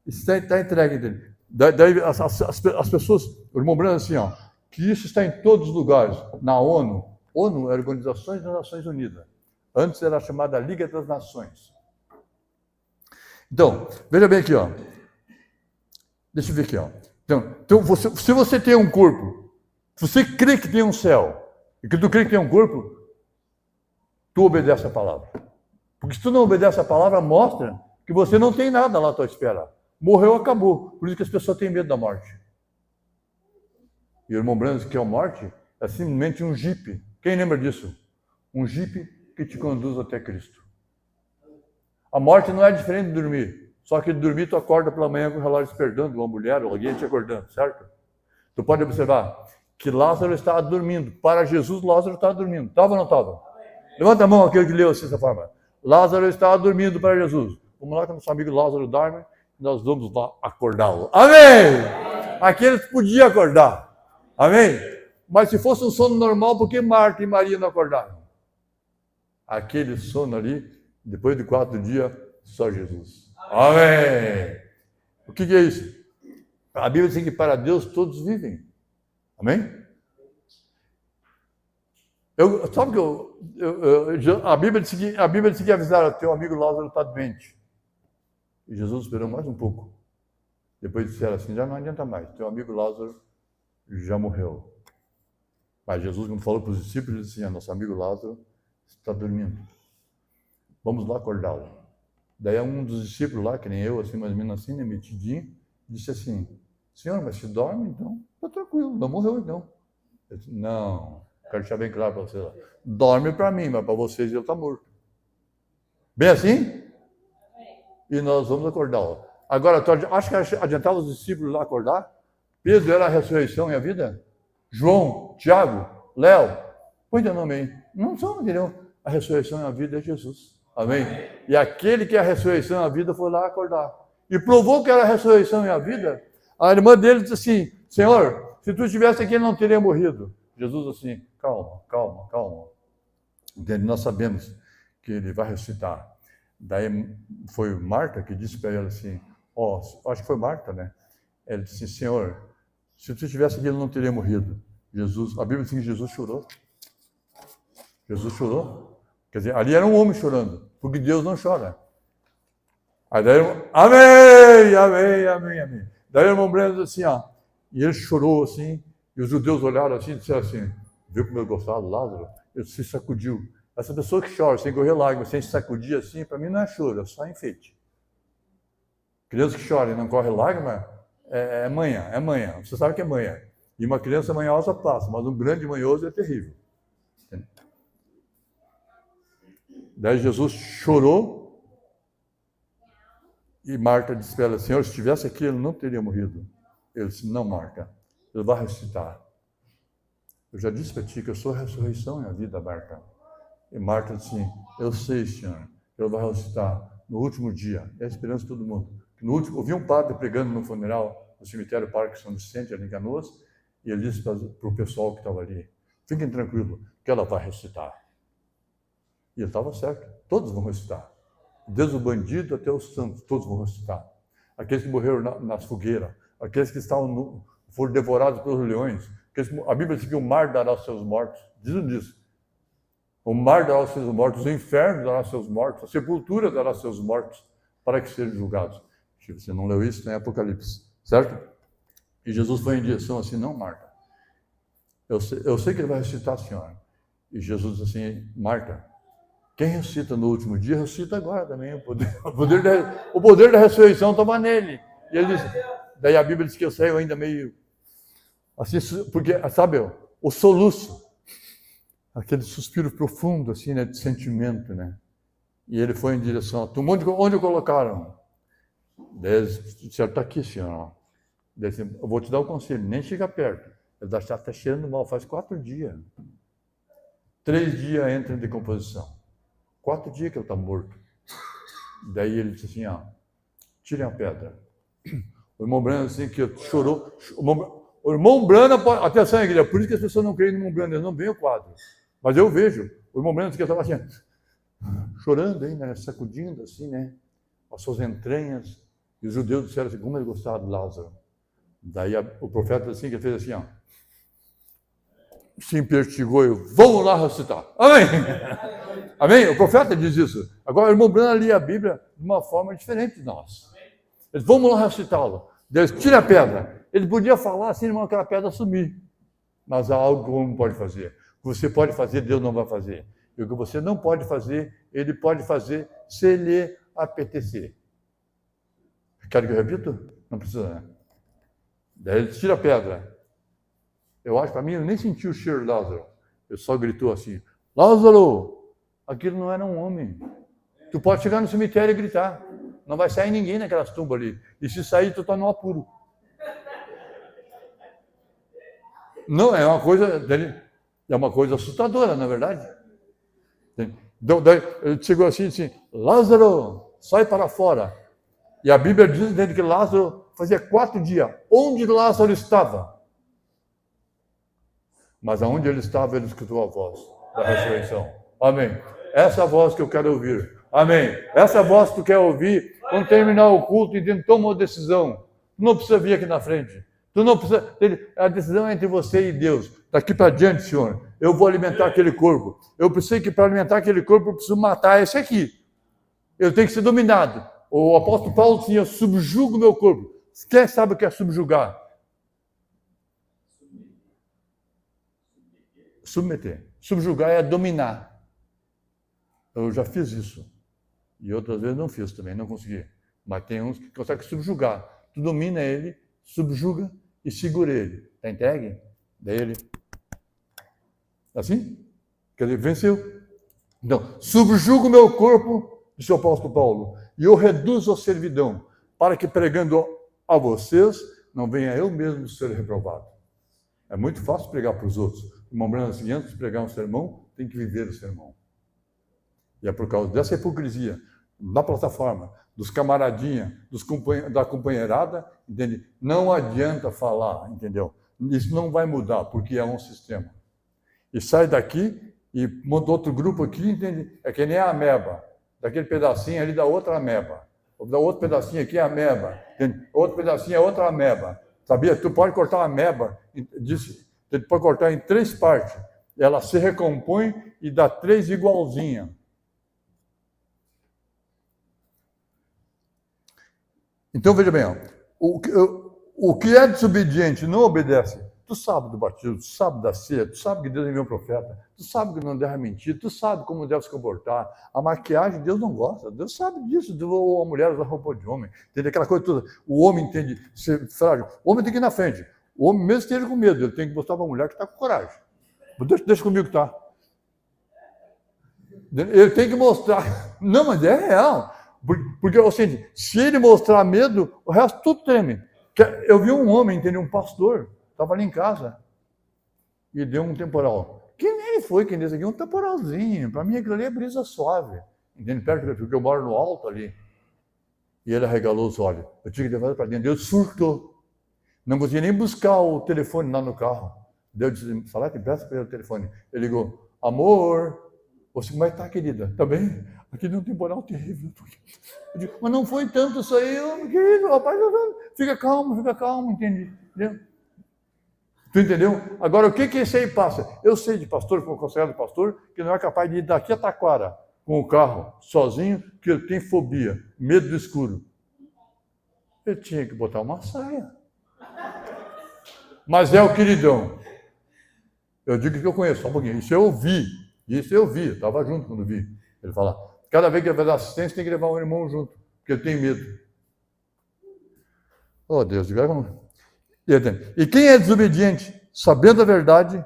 Está entregue, entende? Daí as pessoas, o irmão Brando assim, ó, que isso está em todos os lugares. Na ONU. ONU é a Organização das Nações Unidas. Antes era chamada Liga das Nações. Então, veja bem aqui, ó. Deixa eu ver aqui, ó. Então se você tem um corpo, se você crê que tem um céu, e que tu crê que tem um corpo, tu obedece a palavra. Porque se tu não obedece a palavra, mostra que você não tem nada lá à tua espera. Morreu, acabou. Por isso que as pessoas têm medo da morte. E o irmão Branco diz que a morte é simplesmente um jipe. Quem lembra disso? Um jipe que te conduz até Cristo. A morte não é diferente de dormir. Só que de dormir, tu acorda pela manhã com o relógio despertando, uma mulher ou alguém te acordando, certo? Tu pode observar que Lázaro estava dormindo. Para Jesus, Lázaro estava dormindo. Estava ou não estava? Levanta a mão aquele que leu assim dessa forma. Lázaro estava dormindo para Jesus. Vamos lá que nosso amigo Lázaro dorme, nós vamos lá acordá-lo. Amém! Aqueles podiam acordar. Amém? Mas se fosse um sono normal, por que Marta e Maria não acordaram? Aquele sono ali, depois de 4 dias, só Jesus. Amém! O que é isso? A Bíblia diz que para Deus todos vivem. Amém? Sabe que a Bíblia disse que avisaram, teu amigo Lázaro está doente. E Jesus esperou mais um pouco. Depois disseram assim, já não adianta mais, teu amigo Lázaro já morreu. Mas Jesus, quando falou para os discípulos, disse assim, nosso amigo Lázaro está dormindo. Vamos lá acordá-lo. Daí um dos discípulos lá, que nem eu, assim, mais ou menos assim, né, metidinho, disse assim, Senhor, mas se dorme, então, tá tranquilo, não morreu então. Eu disse, não, quero deixar bem claro para você lá. Dorme para mim, mas para vocês ele está morto. Bem assim? E nós vamos acordá-lo. Agora, acho que adiantava os discípulos lá acordar? Pedro era a ressurreição e a vida? João, Tiago, Léo, põe teu nome aí. Não são, entendeu? A ressurreição e a vida é Jesus. Amém? E aquele que é a ressurreição e a vida foi lá acordar. E provou que era a ressurreição e a vida. A irmã dele disse assim, Senhor, se tu estivesse aqui, ele não teria morrido. Jesus assim, calma, calma, calma. Entende? Nós sabemos que ele vai ressuscitar. Daí foi Marta que disse para ele assim, acho que foi Marta, né? Ele disse, Senhor, se tu estivesse aqui, ele não teria morrido. A Bíblia diz que Jesus chorou. Jesus chorou. Quer dizer, ali era um homem chorando, porque Deus não chora. Aí daí, amém, amém, amém, amém. Daí o irmão Breno disse assim, e ele chorou assim, e os judeus olharam assim e disseram assim, viu como eu gostava do Lázaro? Ele se sacudiu. Essa pessoa que chora sem correr lágrimas, sem se sacudir assim, para mim não é choro, é só enfeite. Criança que chora e não corre lágrima, é manha, é manha. Você sabe que é manha. E uma criança manhosa passa, mas um grande manhoso é terrível. Daí Jesus chorou e Marta disse para ela, Senhor, se estivesse aqui, ele não teria morrido. Ele disse, não, Marta, ele vai ressuscitar. Eu já disse para ti que eu sou a ressurreição e a vida, Marta. E Marta disse assim, eu sei, Senhor, ele vai ressuscitar no último dia. É a esperança de todo mundo. Eu vi um padre pregando no funeral no cemitério Parque São Vicente, ali em Canoas, e ele disse para o pessoal que estava ali, fiquem tranquilos, que ela vai ressuscitar. E ele estava certo, todos vão ressuscitar. Desde o bandido até os santos, todos vão ressuscitar. Aqueles que morreram nas fogueiras, aqueles que foram devorados pelos leões, a Bíblia diz que o mar dará aos seus mortos, diz. O mar dará aos seus mortos, o inferno dará aos seus mortos, a sepultura dará aos seus mortos, para que sejam julgados. Você não leu isso, né? Apocalipse, certo? E Jesus foi em direção assim, não, Marta, eu sei que ele vai ressuscitar a senhora. E Jesus disse assim, Marta, quem ressuscita no último dia, ressuscita agora também. O poder da ressurreição estava nele. E ele disse, daí a Bíblia diz que eu saio ainda meio assim, porque, sabe, o soluço, aquele suspiro profundo, assim, né, de sentimento, né? E ele foi em direção a onde o colocaram? Está aqui, senhor. Disse, eu vou te dar um conselho, nem chega perto. Ele está cheirando mal, faz 4 dias. 3 dias entra em decomposição. 4 dias que ele está morto. Daí ele disse assim, tirem a pedra. O irmão Brando, assim, que chorou. O irmão Brando, atenção, igreja, por isso que as pessoas não creem no irmão Brando, eles não veem o quadro. Mas eu vejo. O irmão Brando, que estava assim, chorando ainda, né, sacudindo assim, né, as suas entranhas. E os judeus disseram assim, como ele gostava de Lázaro. Daí o profeta, assim, que fez assim, se impertigou e vamos lá ressuscitar. Amém! Amém? O profeta diz isso. Agora, o irmão Brando lia a Bíblia de uma forma diferente de nós. Eles, vamos lá ressuscitá-lo. Deus tira a pedra. Ele podia falar assim, irmão, aquela pedra sumir. Mas há algo que o homem pode fazer. O que você pode fazer, Deus não vai fazer. E o que você não pode fazer, ele pode fazer se lhe apetecer. Quer que eu repita? Não precisa, né? Daí ele tira a pedra. Eu acho, para mim, eu nem senti o cheiro de Lázaro. Ele só gritou assim, Lázaro, aquilo não era um homem. Tu pode chegar no cemitério e gritar. Não vai sair ninguém naquelas tumbas ali. E se sair, tu está no apuro. Não, é uma coisa assustadora, na verdade. Daí ele chegou assim e disse, Lázaro, sai para fora. E a Bíblia diz dentro que Lázaro fazia 4 dias. Onde Lázaro estava? Mas aonde ele estava, ele escutou a voz da ressurreição. Amém. Essa voz que eu quero ouvir. Amém. Essa voz que tu quer ouvir, quando terminar o culto e dentro toma uma decisão. Tu não precisa vir aqui na frente. Tu não precisa. A decisão é entre você e Deus. Daqui para diante, Senhor, eu vou alimentar aquele corpo. Eu preciso que para alimentar aquele corpo, eu preciso matar esse aqui. Eu tenho que ser dominado. O apóstolo Paulo dizia, subjuga o meu corpo. Quem sabe o que é subjugar? Submeter. Subjugar é dominar. Eu já fiz isso. E outras vezes não fiz também, não consegui. Mas tem uns que conseguem subjugar. Tu domina ele, subjuga e segura ele. Está entregue? Daí ele... Assim? Quer dizer, venceu. Então, subjugo o meu corpo, disse o apóstolo Paulo, e eu reduzo a servidão, para que pregando a vocês, não venha eu mesmo ser reprovado. É muito fácil pregar para os outros. Lembrando assim, antes de pregar um sermão, tem que viver o sermão. E é por causa dessa hipocrisia, da plataforma, dos camaradinhas, da companheirada, entende? Não adianta falar, entendeu? Isso não vai mudar, porque é um sistema. E sai daqui e monta outro grupo aqui, entende? É que nem a ameba. Daquele pedacinho ali da outra ameba. Da outro pedacinho aqui é a ameba. Entende? Outro pedacinho é outra ameba. Sabia? Tu pode cortar a ameba, tu pode cortar em 3 partes. Ela se recompõe e dá 3 igualzinhas. Então, veja bem, ó, o que é desobediente não obedece. Tu sabe do batismo, tu sabe da ceia, tu sabe que Deus enviou um profeta, tu sabe que não deve mentir, tu sabe como deve se comportar. A maquiagem, Deus não gosta, Deus sabe disso. A mulher usa roupa de homem, entende aquela coisa toda. O homem entende ser frágil. O homem tem que ir na frente. O homem, mesmo esteja com medo, ele tem que mostrar para a mulher que está com coragem. Deixa comigo que tá. Ele tem que mostrar. Não, mas é real. Porque, ou seja, se ele mostrar medo, o resto tudo treme. Eu vi um homem, entendeu? Um pastor, estava ali em casa e deu um temporal. Que nem ele foi, quem disse aqui, um temporalzinho. Para mim, aquilo ali é brisa suave. Entende? Perto, porque eu moro no alto ali. E ele arregalou os olhos. Eu tinha que levar para dentro. Ele surtou. Não conseguia nem buscar o telefone lá no carro. Deu de falar que peça para ele o telefone. Ele ligou: amor, você como é que está, querida? Está bem? Aqui deu um temporal terrível. Eu digo, mas não foi tanto isso aí, querido, rapaz, fica calmo, entendeu? Tu entendeu? Agora, o que esse aí passa? Eu sei de pastor, como conselheiro de pastor, que não é capaz de ir daqui a Taquara com o carro, sozinho, que ele tem fobia, medo do escuro. Ele tinha que botar uma saia. Mas é o queridão. Eu digo que eu conheço, só um pouquinho. Isso eu vi, estava junto quando vi. Ele fala, cada vez que ele vai dar assistência, tem que levar um irmão junto, porque ele tem medo. Oh, Deus, e quem é desobediente, sabendo a verdade,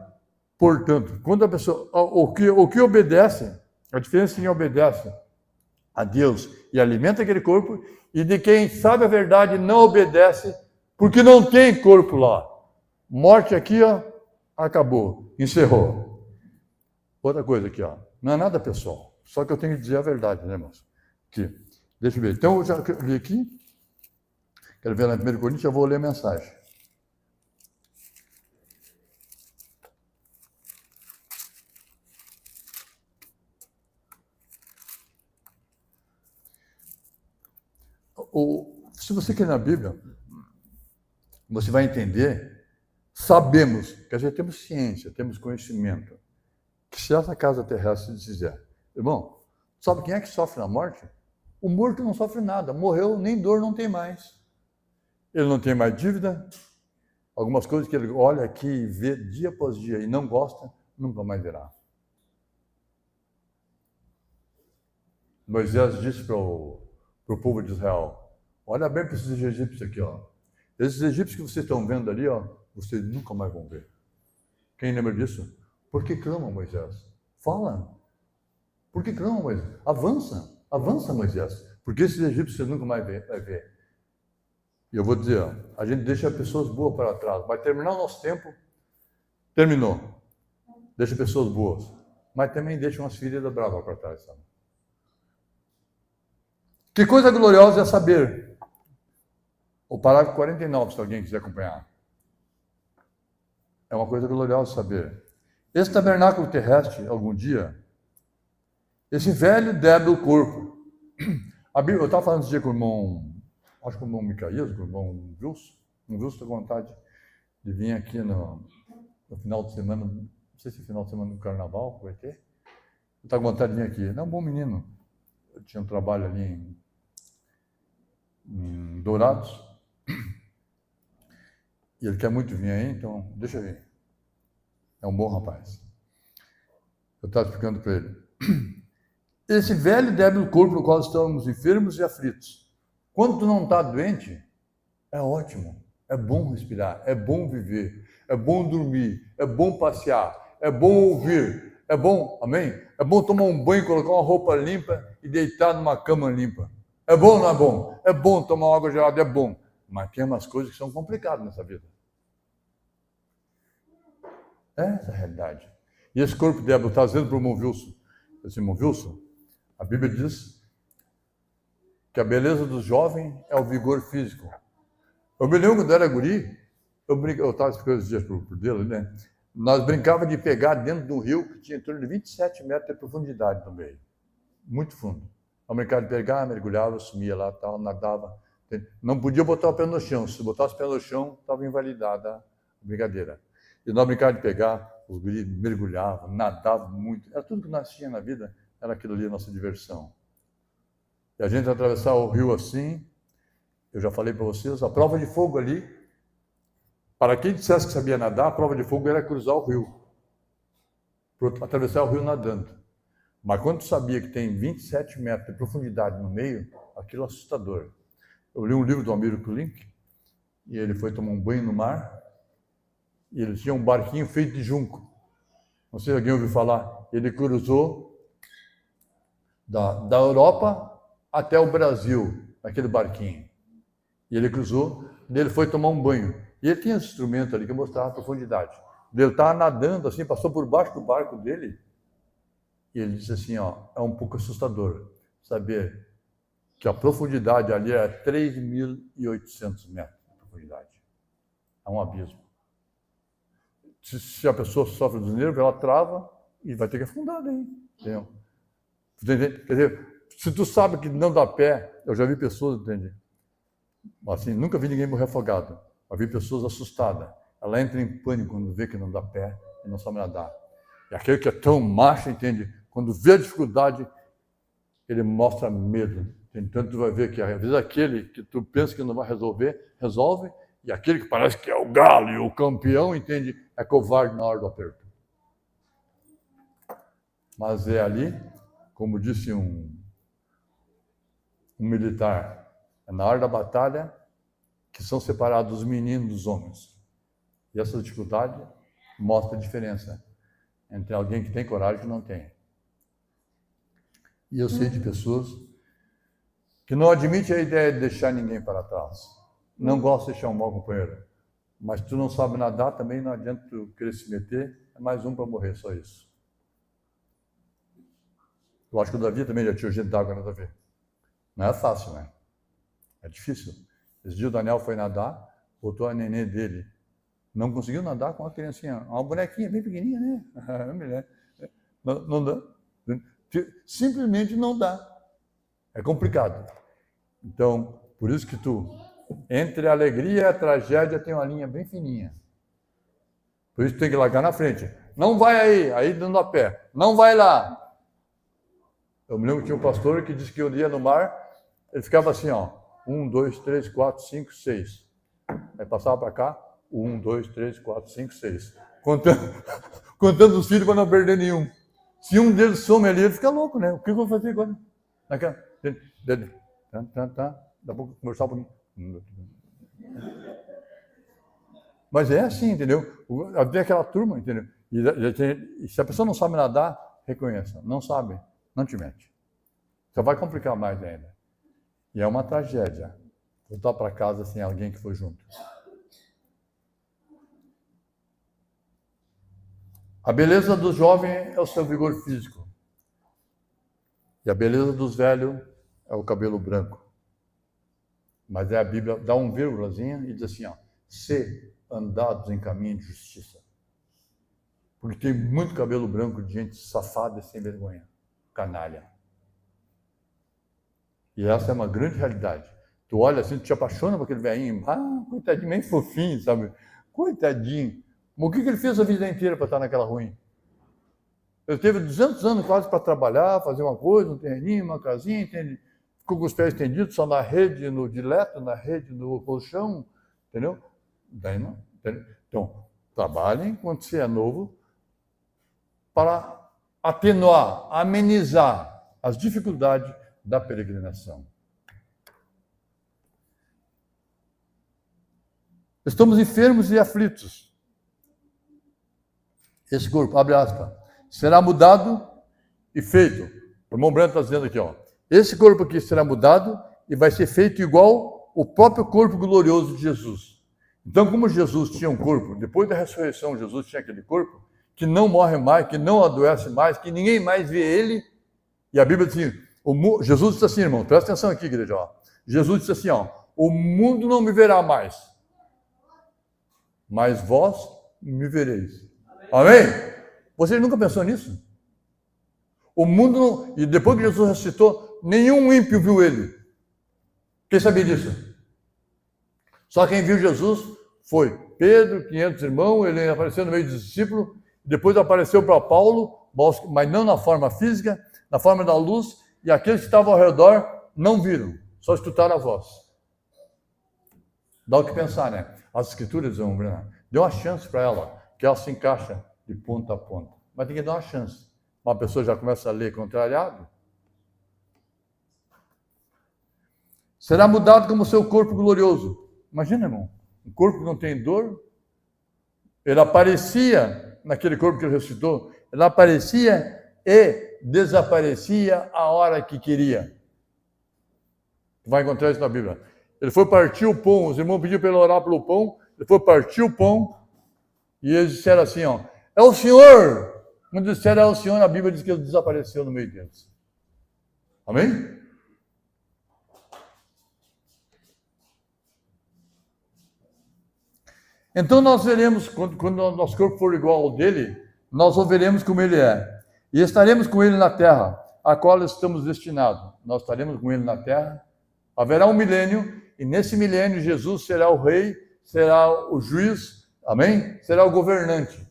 portanto, quando a pessoa, o que obedece, a diferença em quem obedece a Deus e alimenta aquele corpo, e de quem sabe a verdade não obedece, porque não tem corpo lá. Morte aqui, ó, acabou, encerrou. Outra coisa aqui, ó, não é nada pessoal, só que eu tenho que dizer a verdade, né, irmãos? Aqui, deixa eu ver. Então, eu já li aqui, quero ver lá em 1 Coríntios, eu vou ler a mensagem. Se você quer na Bíblia, você vai entender, sabemos, quer dizer, temos ciência, temos conhecimento, que se essa casa terrestre fizer, irmão, sabe quem é que sofre na morte? O morto não sofre nada, morreu, nem dor não tem mais. Ele não tem mais dívida, algumas coisas que ele olha aqui e vê dia após dia e não gosta, nunca mais verá. Moisés disse para o povo de Israel, olha bem para esses egípcios aqui, ó. Esses egípcios que vocês estão vendo ali, ó, vocês nunca mais vão ver. Quem lembra disso? Por que clamam, Moisés? Fala. Por que clamam, Moisés? Avança, Moisés. Porque esses egípcios você nunca mais vai ver. E eu vou dizer, ó, a gente deixa pessoas boas para trás. Vai terminar o nosso tempo, terminou. Deixa pessoas boas. Mas também deixa umas feridas bravas para trás, sabe? Que coisa gloriosa é saber. O parágrafo 49, se alguém quiser acompanhar. É uma coisa gloriosa saber. Esse tabernáculo terrestre, algum dia, esse velho débil corpo. Eu estava falando esse dia com o irmão, acho que o irmão Micaías, com o irmão Wilson. O Wilson tem vontade de vir aqui no final de semana, não sei se é final de semana do carnaval vai ter. Ele está com vontade de vir aqui. Ele é um bom menino. Eu tinha um trabalho ali em Dourados. E ele quer muito vir aí, então deixa eu vir. É um bom rapaz. Eu estava explicando para ele. esse velho e débil corpo no qual estamos enfermos e aflitos. Quando tu não está doente, é ótimo, é bom respirar, é bom viver, é bom dormir, é bom passear, é bom ouvir, é bom, amém? É bom tomar um banho, colocar uma roupa limpa e deitar numa cama limpa. É bom ou não é bom? É bom tomar água gelada, é bom. Mas tem umas coisas que são complicadas nessa vida. Essa é a realidade. E esse corpo débil está dizendo para o irmão Wilson, irmão Wilson, a Bíblia diz que a beleza do jovem é o vigor físico. Eu me lembro quando era guri, eu estava explicando esses dias para o dele, né? Nós brincávamos de pegar dentro de um rio que tinha em torno de 27 metros de profundidade no meio. Muito fundo. Eu brincava de pegar, mergulhava, sumia lá, tal, nadava. Não podia botar o pé no chão. Se botasse o pé no chão, estava invalidada a brincadeira. E nós brincávamos de pegar, os guris mergulhavam, nadavam muito. Era tudo que nós tínhamos na vida, era aquilo ali, a nossa diversão. E a gente atravessava o rio assim, eu já falei para vocês, a prova de fogo ali, para quem dissesse que sabia nadar, a prova de fogo era cruzar o rio, atravessar o rio nadando. Mas quando tu sabia que tem 27 metros de profundidade no meio, aquilo é assustador. Eu li um livro do Amílcar Link, e ele foi tomar um banho no mar, e ele tinha um barquinho feito de junco. Não sei se alguém ouviu falar. Ele cruzou da Europa até o Brasil, naquele barquinho. E ele cruzou, e ele foi tomar um banho. E ele tinha esse instrumento ali que mostrava a profundidade. Ele estava nadando assim, passou por baixo do barco dele, e ele disse assim, ó, é um pouco assustador saber que a profundidade ali é 3.800 metros de profundidade. É um abismo. Se a pessoa sofre dos nervos, ela trava e vai ter que afundar daí. Entendeu? Quer dizer, se tu sabe que não dá pé, eu já vi pessoas, entende? Assim, nunca vi ninguém morrer afogado. Eu vi pessoas assustadas. Ela entra em pânico quando vê que não dá pé e não sabe nadar. E aquele que é tão macho, entende? Quando vê a dificuldade, ele mostra medo. Então tu vai ver que às vezes aquele que tu pensa que não vai resolver, resolve, e aquele que parece que é o galo e o campeão, entende? É covarde na hora do aperto. Mas é ali, como disse um militar, é na hora da batalha que são separados os meninos dos homens. E essa dificuldade mostra a diferença entre alguém que tem coragem e que não tem. E eu sei de pessoas que não admitem a ideia de deixar ninguém para trás. Não gosta de deixar um mau companheiro. Mas tu não sabe nadar, também não adianta tu querer se meter, é mais um para morrer, só isso. Eu acho que o Davi também já tinha gente d'água, nada a ver. Não é fácil, né? É difícil. Esse dia o Daniel foi nadar, botou a neném dele. Não conseguiu nadar com uma criancinha, uma bonequinha bem pequenininha, né? Não dá. Simplesmente não dá. É complicado. Então, por isso que entre a alegria e a tragédia tem uma linha bem fininha. Por isso tu tem que largar na frente. Não vai aí dando a pé. Não vai lá. Eu me lembro que tinha um pastor que disse que um dia no mar, ele ficava assim, ó. 1, 2, 3, 4, 5, 6. Aí passava para cá. 1, 2, 3, 4, 5, 6. Contando os filhos para não perder nenhum. Se um deles some ali, ele fica louco, né? O que eu vou fazer agora? Daqui a pouco conversar um pouquinho. Mas é assim, entendeu? Havia aquela turma, entendeu? E se a pessoa não sabe nadar, reconheça. Não sabe, não te mete. Só vai complicar mais ainda. E é uma tragédia voltar para casa sem alguém que foi junto. A beleza do jovem é o seu vigor físico. E a beleza dos velhos é o cabelo branco. Mas a Bíblia dá um vírgulazinho e diz assim, ó, se andados em caminho de justiça. Porque tem muito cabelo branco de gente safada e sem vergonha, canalha. E essa é uma grande realidade. Tu olha assim, tu te apaixona por aquele velhinho, coitadinho, bem fofinho, sabe? Coitadinho. Mas o que ele fez a vida inteira para estar naquela ruim? Ele teve 200 anos quase para trabalhar, fazer uma coisa, um terreninho, uma casinha, entende? Ficou com os pés estendidos, só na rede, no dileto, na rede, no colchão, entendeu? Daí não. Entendeu? Então, trabalhem enquanto você é novo para atenuar, amenizar as dificuldades da peregrinação. Estamos enfermos e aflitos. Esse corpo, abre aspas, será mudado e feito. O irmão Branco está dizendo aqui, ó. Esse corpo aqui será mudado e vai ser feito igual o próprio corpo glorioso de Jesus. Então, como Jesus tinha um corpo, depois da ressurreição, Jesus tinha aquele corpo que não morre mais, que não adoece mais, que ninguém mais vê ele. E a Bíblia diz assim, Jesus disse assim, irmão, presta atenção aqui, igreja, ó. Jesus disse assim, ó, o mundo não me verá mais, mas vós me vereis. Amém? Você nunca pensou nisso? O mundo não... E depois que Jesus ressuscitou, nenhum ímpio viu ele. Quem sabia disso? Só quem viu Jesus foi Pedro, 500 irmãos, ele apareceu no meio dos discípulos, depois apareceu para Paulo, mas não na forma física, na forma da luz, e aqueles que estavam ao redor não viram, só escutaram a voz. Dá o que pensar, né? As escrituras, irmão Breno, deu uma chance para ela, que ela se encaixa de ponta a ponta. Mas tem que dar uma chance. Uma pessoa já começa a ler contrariado. Será mudado como seu corpo glorioso. Imagina, irmão, um corpo que não tem dor. Ele aparecia naquele corpo que ele ressuscitou. Ele aparecia e desaparecia a hora que queria. Vai encontrar isso na Bíblia. Ele foi partir o pão, os irmãos pediram para ele orar pelo pão, ele foi partir o pão, e eles disseram assim, ó, é o Senhor! Quando disseram é o Senhor, a Bíblia diz que ele desapareceu no meio deles. Amém? Então nós veremos, quando o nosso corpo for igual ao dele, nós o veremos como ele é. E estaremos com ele na terra, a qual estamos destinados. Nós estaremos com ele na terra, haverá um milênio, e nesse milênio Jesus será o rei, será o juiz, amém? Será o governante.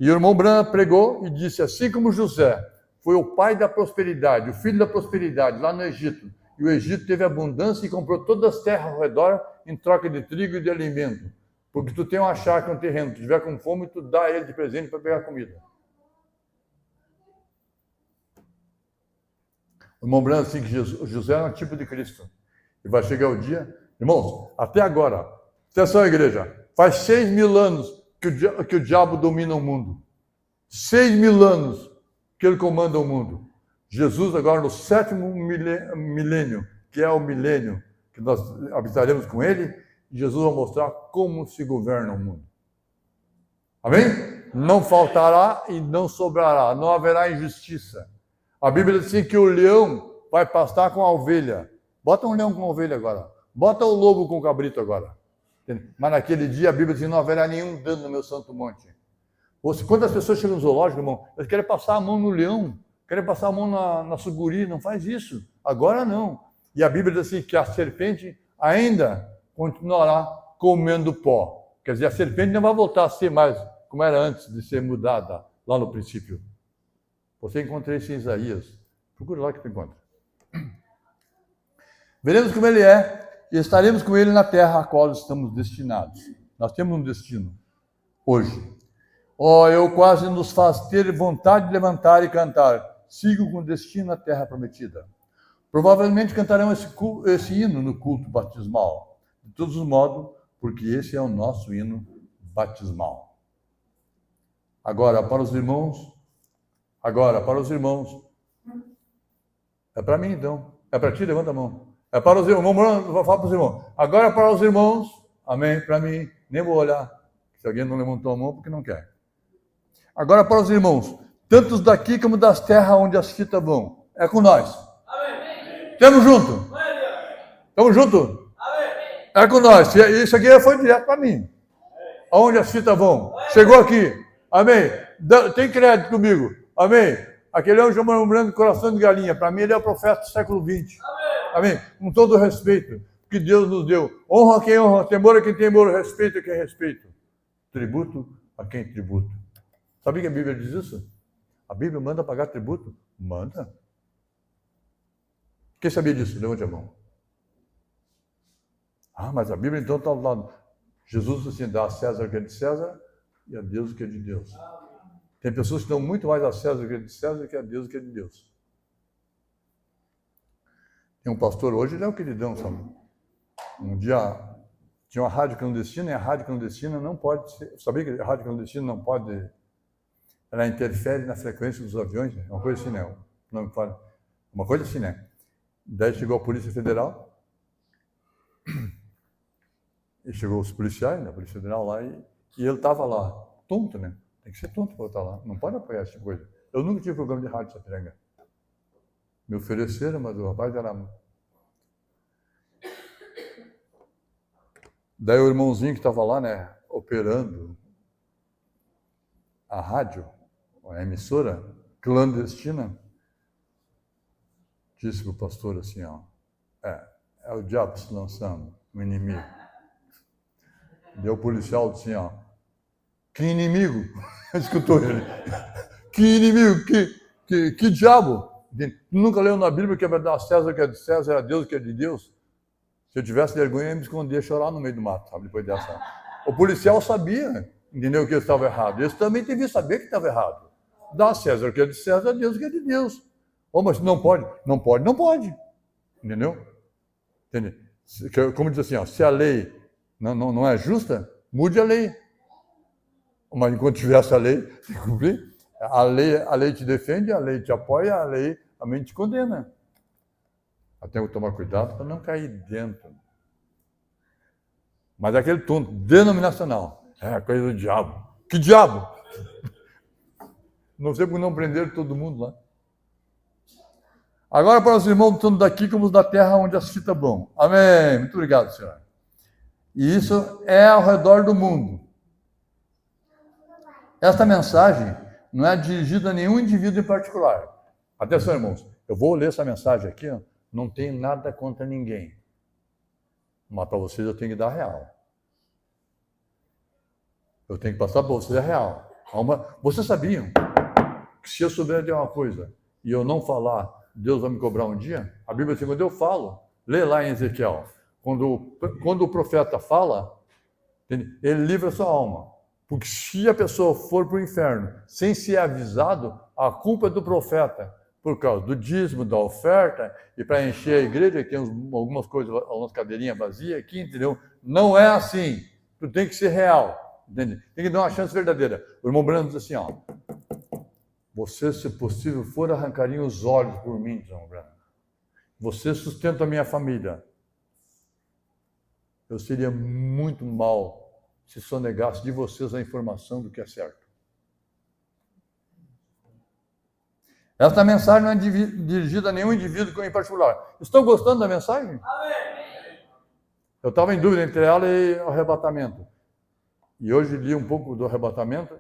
E o irmão Branham pregou e disse, assim como José foi o pai da prosperidade, o filho da prosperidade lá no Egito, e o Egito teve abundância e comprou todas as terras ao redor em troca de trigo e de alimento. Porque tu tem uma chácara, um terreno, tu estiver com fome, tu dá ele de presente para pegar comida. O irmão Branham disse que José era um tipo de Cristo. E vai chegar o dia, irmãos, até agora, atenção igreja, faz 6.000 anos que o diabo domina o mundo. 6.000 anos que ele comanda o mundo. Jesus agora no 7º milênio, que é o milênio que nós habitaremos com ele, Jesus vai mostrar como se governa o mundo. Amém? Não faltará e não sobrará, não haverá injustiça. A Bíblia diz assim que o leão vai pastar com a ovelha. Bota um leão com a ovelha agora. Bota o lobo com o cabrito agora. Mas naquele dia a Bíblia diz que não haverá nenhum dano no meu santo monte. Quando as pessoas chegam no zoológico, irmão, eles querem passar a mão no leão, querem passar a mão na sucuri, não faz isso. Agora não. E a Bíblia diz assim que a serpente ainda continuará comendo pó. Quer dizer, a serpente não vai voltar a ser mais como era antes de ser mudada lá no princípio. Você encontra isso em Isaías. Procura lá que tu encontra. Veremos como ele é e estaremos com ele na terra a qual estamos destinados. Nós temos um destino hoje. Eu quase nos faz ter vontade de levantar e cantar. Sigo com destino à terra prometida. Provavelmente cantarão esse hino no culto batismal. De todos os modos, porque esse é o nosso hino batismal. Agora, para os irmãos. É para mim, então. É para ti, levanta a mão. É para os irmãos, fala para os irmãos. Agora para os irmãos, amém, para mim, nem vou olhar. Se alguém não levantou a mão, porque não quer. Agora para os irmãos, tantos daqui como das terras onde as fitas vão. É com nós. Amém. Estamos juntos. Estamos juntos. Amém. É com nós. Isso aqui foi direto para mim. Aonde as fitas vão. Chegou aqui. Amém. Tem crédito comigo. Amém. Aquele é um João Branco de coração de galinha. Para mim, ele é o profeta do século XX. Amém. Com todo o respeito que Deus nos deu. Honra a quem honra, temor a quem temor, respeito a quem respeito. Tributo a quem tributo. Sabia que a Bíblia diz isso? A Bíblia manda pagar tributo? Manda. Quem sabia disso? Levante a mão. Mas a Bíblia então está ao lado. Jesus assim, dá a César o que é de César e a Deus o que é de Deus. Tem pessoas que dão muito mais a César o que é de César que a Deus o que é de Deus. Tem um pastor hoje, ele é o queridão, sabe? Um dia tinha uma rádio clandestina, e a rádio clandestina não pode ser... Sabia que a rádio clandestina não pode... Ela interfere na frequência dos aviões, uma coisa assim, né? Não pode... Uma coisa assim, né? Daí chegou a Polícia Federal, e chegou os policiais, né? A Polícia Federal lá, e ele estava lá, tonto, né? Tem que ser tonto para estar lá, não pode apoiar essa coisa. Eu nunca tive programa de rádio, Sapiranga. Me ofereceram, mas o rapaz era... Daí o irmãozinho que estava lá, né, operando a rádio, a emissora clandestina, disse para o pastor assim, ó, é o diabo se lançando, o inimigo. Deu o policial assim, ó, que inimigo? Escutou ele. Que inimigo? Que diabo? Nunca leu na Bíblia que é verdade, César o que é de César, é Deus o que é de Deus? Se eu tivesse vergonha, eu ia me esconder, chorar no meio do mato, sabe, depois dessa. O policial sabia, entendeu, que ele estava errado. Eles também deviam saber que estava errado. Dá a César o que é de César, a Deus o que é de Deus. Oh, mas não pode. Não pode, não pode. Entendeu? Entende? Como diz assim, ó, se a lei não é justa, mude a lei. Mas enquanto tiver essa lei, tem que cumprir. A lei te defende, a lei te apoia, a lei também te condena. Até eu tomar cuidado para não cair dentro. Mas aquele tonto denominacional, é coisa do diabo. Que diabo? Não sei por não prender todo mundo lá. Agora para os irmãos, tanto daqui como os da terra onde as fitas vão. Amém. Muito obrigado, Senhor. E isso é ao redor do mundo. Esta mensagem não é dirigida a nenhum indivíduo em particular. Atenção, irmãos. Eu vou ler essa mensagem aqui, ó. Não tenho nada contra ninguém. Mas para vocês eu tenho que dar a real. Eu tenho que passar para vocês a real. Vocês sabiam que se eu souber de uma coisa e eu não falar, Deus vai me cobrar um dia? A Bíblia diz, quando eu falo, lê lá em Ezequiel. Quando o profeta fala, ele livra a sua alma. Porque se a pessoa for para o inferno sem ser avisado, a culpa é do profeta. Por causa do dízimo, da oferta, e para encher a igreja, que tem algumas coisas, algumas cadeirinhas vazias aqui, entendeu? Não é assim. Tu tem que ser real, entende? Tem que dar uma chance verdadeira. O irmão Brando diz assim, ó, você, se possível for, arrancariam os olhos por mim, irmão Brando. Você sustenta a minha família. Eu seria muito mal se sonegasse de vocês a informação do que é certo. Esta mensagem não é dirigida a nenhum indivíduo em particular. Estão gostando da mensagem? Amém. Eu estava em dúvida entre ela e o arrebatamento. E hoje li um pouco do arrebatamento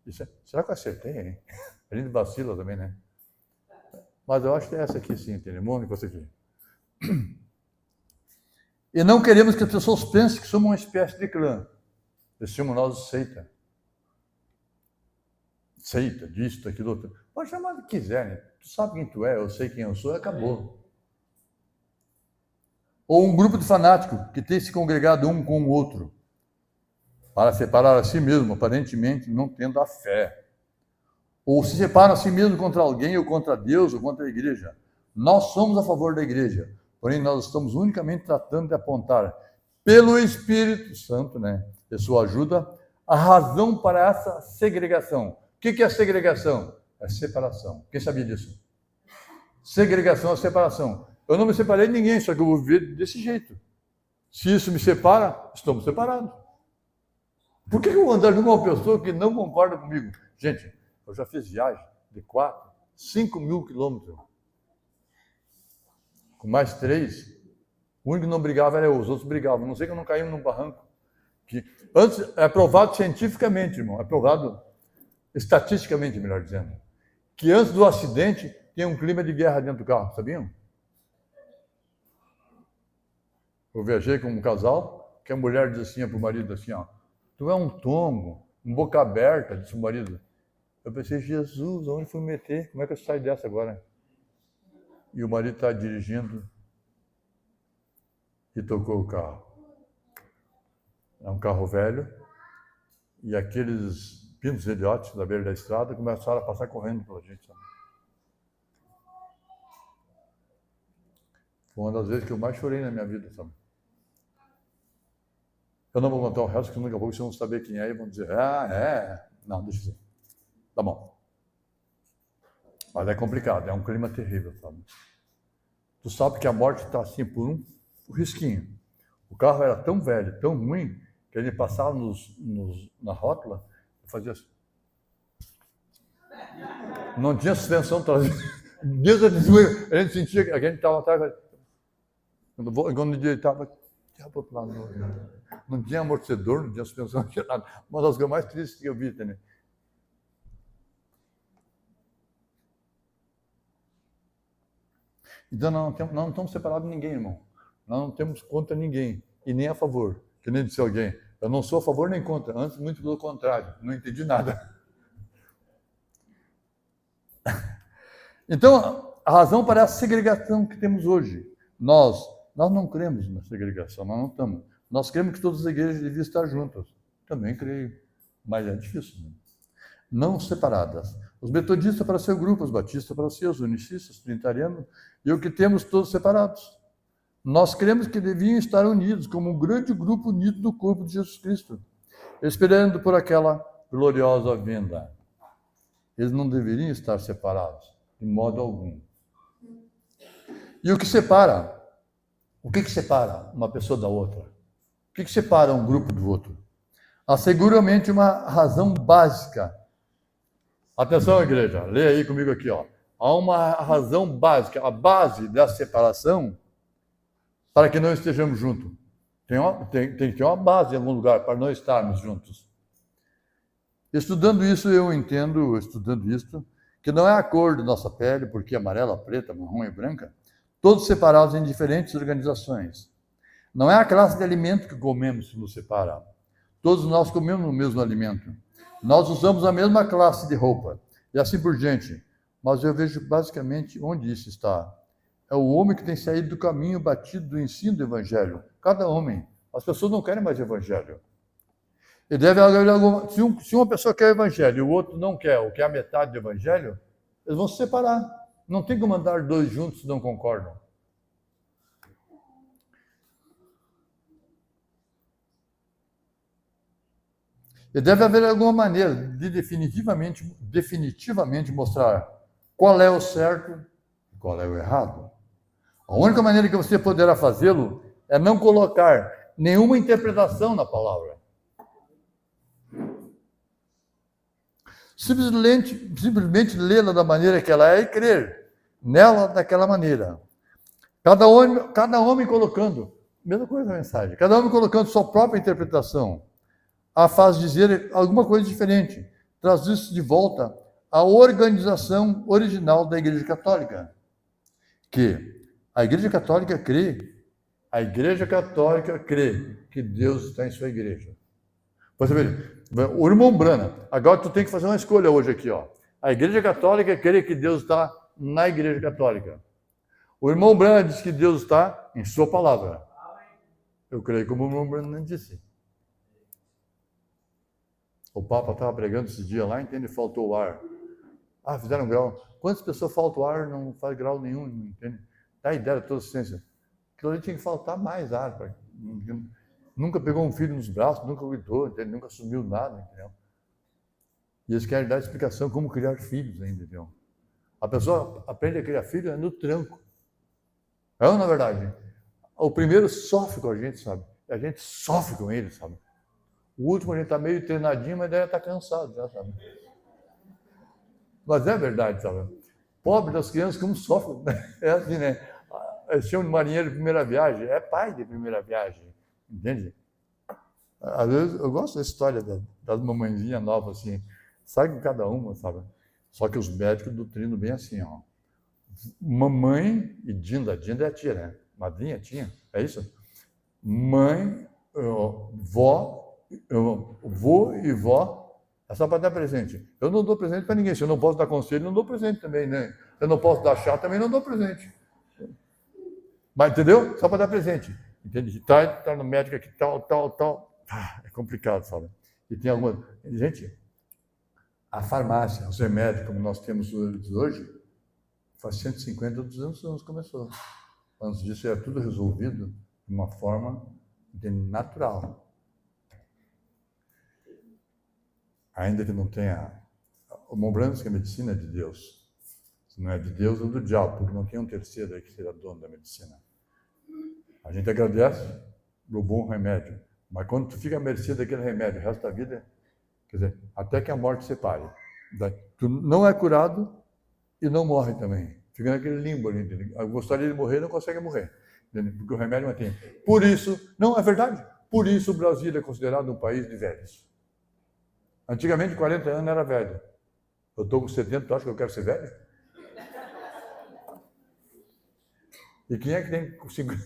e disse, será que eu acertei, hein? A gente vacila também, né? Mas eu acho que é essa aqui sim, entendeu? Mônica, essa aqui. E não queremos que as pessoas pensem que somos uma espécie de clã. Eles chamam nós de seita. Seita, disso, daquilo, outro. Pode chamar do que quiser, né? Tu sabe quem tu é, eu sei quem eu sou, e acabou. Ou um grupo de fanáticos que tem se congregado um com o outro para separar a si mesmo, aparentemente não tendo a fé. Ou se separam a si mesmo contra alguém, ou contra Deus, ou contra a igreja. Nós somos a favor da igreja, porém nós estamos unicamente tratando de apontar, pelo Espírito Santo, né, e sua ajuda, a razão para essa segregação. O que é segregação? É separação. Quem sabia disso? Segregação é separação. Eu não me separei de ninguém, só que eu vou viver desse jeito. Se isso me separa, estamos separados. Por que eu vou andar com uma pessoa que não concorda comigo? Gente, eu já fiz viagem de 4, 5 mil quilômetros. Com mais 3. O único que não brigava era eu, os outros brigavam. Não sei que eu não caímos num barranco. Que antes é provado cientificamente, irmão. É provado estatisticamente, melhor dizendo, que antes do acidente tem um clima de guerra dentro do carro, sabiam? Eu viajei com um casal, que a mulher dizia assim para o marido assim, ó, tu é um tongo, um boca aberta, disse o marido. Eu pensei, Jesus, onde fui meter? Como é que eu saio dessa agora? E o marido está dirigindo e tocou o carro. É um carro velho, e aqueles pintos idiotas da beira da estrada começaram a passar correndo pela gente. Sabe? Foi uma das vezes que eu mais chorei na minha vida, sabe? Eu não vou contar o resto, porque daqui a pouco vocês vão saber quem é e vão dizer, Não, deixa eu ver. Tá bom. Mas é complicado, é um clima terrível, sabe? Tu sabe que a morte está assim por um risquinho. O carro era tão velho, tão ruim, que ele passava na rótula e fazia assim. Não tinha suspensão traseira. A gente sentia que a gente estava atrás. Quando ele estava. Não tinha amortecedor, não tinha suspensão, não tinha nada. Uma das coisas mais tristes que eu vi também. Então, nós não estamos separados de ninguém, irmão. Nós não temos contra ninguém, e nem a favor. Que nem disse alguém, eu não sou a favor nem contra, antes muito pelo contrário, não entendi nada. Então, a razão para a segregação que temos hoje, nós não cremos na segregação, nós não estamos. Nós cremos que todas as igrejas deviam estar juntas. Também creio, mas é difícil, né? Não separadas. Os metodistas para seu grupo, os batistas para seus, os unicistas, os trinitarianos, e o que temos todos separados. Nós cremos que deviam estar unidos, como um grande grupo unido no corpo de Jesus Cristo, esperando por aquela gloriosa vinda. Eles não deveriam estar separados, de modo algum. E o que separa? O que separa uma pessoa da outra? O que separa um grupo do outro? Há seguramente uma razão básica. Atenção, igreja, leia aí comigo aqui, ó. Há uma razão básica, a base da separação, para que não estejamos juntos. Tem que ter uma base em algum lugar para não estarmos juntos. Estudando isso, eu entendo, que não é a cor da nossa pele, porque amarela, preta, marrom e branca, todos separados em diferentes organizações. Não é a classe de alimento que comemos que nos separa. Todos nós comemos o mesmo alimento. Nós usamos a mesma classe de roupa, e assim por diante. Mas eu vejo basicamente onde isso está. É o homem que tem saído do caminho batido do ensino do Evangelho. Cada homem. As pessoas não querem mais Evangelho. E deve haver alguma... Se uma pessoa quer o Evangelho e o outro não quer, ou quer a metade do Evangelho, eles vão se separar. Não tem como andar dois juntos se não concordam. E deve haver alguma maneira de definitivamente mostrar qual é o certo e qual é o errado. A única maneira que você poderá fazê-lo é não colocar nenhuma interpretação na palavra. Simplesmente lê-la da maneira que ela é e crer nela daquela maneira. Cada homem colocando, mesma coisa a mensagem, cada homem colocando sua própria interpretação, a faz dizer alguma coisa diferente, traz isso de volta à organização original da Igreja Católica, que a Igreja Católica crê que Deus está em sua igreja. Você vê, o irmão Brana, agora tu tem que fazer uma escolha hoje aqui, ó. A Igreja Católica crê que Deus está na Igreja Católica. O irmão Brana diz que Deus está em sua palavra. Eu creio como o irmão Brana disse. O Papa estava pregando esse dia lá, entende? Faltou o ar. Fizeram grau. Quantas pessoas faltam o ar, não faz grau nenhum, entende? Dá a ideia de toda a ciência. Aquilo ali tinha que faltar mais ar. Nunca pegou um filho nos braços, nunca cuidou, entende? Nunca assumiu nada, entendeu? E eles querem dar explicação como criar filhos ainda, entendeu? A pessoa aprende a criar filho no tranco. É ou não é verdade? O primeiro sofre com a gente, sabe? E a gente sofre com ele, sabe? O último a gente está meio treinadinho, mas deve estar cansado já, sabe? Mas é verdade, sabe? Pobre das crianças, como sofrem. É assim, né? Eles chamam de marinheiro de primeira viagem. É pai de primeira viagem, entende? Às vezes, eu gosto da história das mamãezinhas novas, assim. Sai com cada uma, sabe? Só que os médicos doutrinam bem assim, ó. Mamãe e Dinda. Dinda é a tia, né? Madrinha, tia. É isso? Mãe, vô e vó, é só para dar presente. Eu não dou presente para ninguém. Se eu não posso dar conselho, não dou presente também, né? Eu não posso dar chá, também não dou presente. Mas, entendeu? Só para dar presente. Entende? Tá no médico aqui, tal. É complicado, sabe? E tem alguma... Gente, a farmácia, os remédios, como nós temos hoje, faz 150, 200 anos começou. Antes disso, era tudo resolvido de uma forma natural. Ainda que não tenha... O Montblanc diz que a medicina é de Deus. Se não é de Deus, é do diabo, porque não tem um terceiro aí que seja dono da medicina. A gente agradece pelo bom remédio, mas quando tu fica à mercê daquele remédio o resto da vida, quer dizer, até que a morte separe. Tu não é curado e não morre também. Fica naquele limbo ali. Eu gostaria de morrer, não consegue morrer. Porque o remédio mantém. Por isso, não é verdade? Por isso o Brasil é considerado um país de velhos. Antigamente, 40 anos era velho. Eu estou com 70, tu acha que eu quero ser velho? E quem é que tem 50?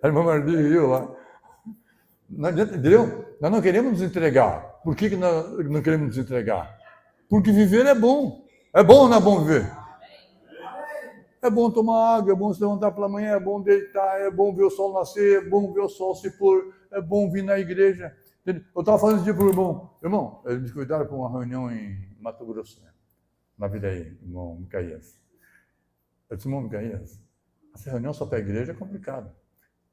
A irmã Marli riu lá. Não adianta, entendeu? Nós não queremos nos entregar. Por que nós não queremos nos entregar? Porque viver é bom. É bom ou não é bom viver? É bom tomar água, é bom se levantar pela manhã, é bom deitar, é bom ver o sol nascer, é bom ver o sol se pôr, é bom vir na igreja. Eu estava falando esse dia para o irmão, eles me convidaram para uma reunião em Mato Grosso, né? Na vida aí, irmão Micaías. Eu disse, irmão Micaías, essa reunião só para a igreja é complicado.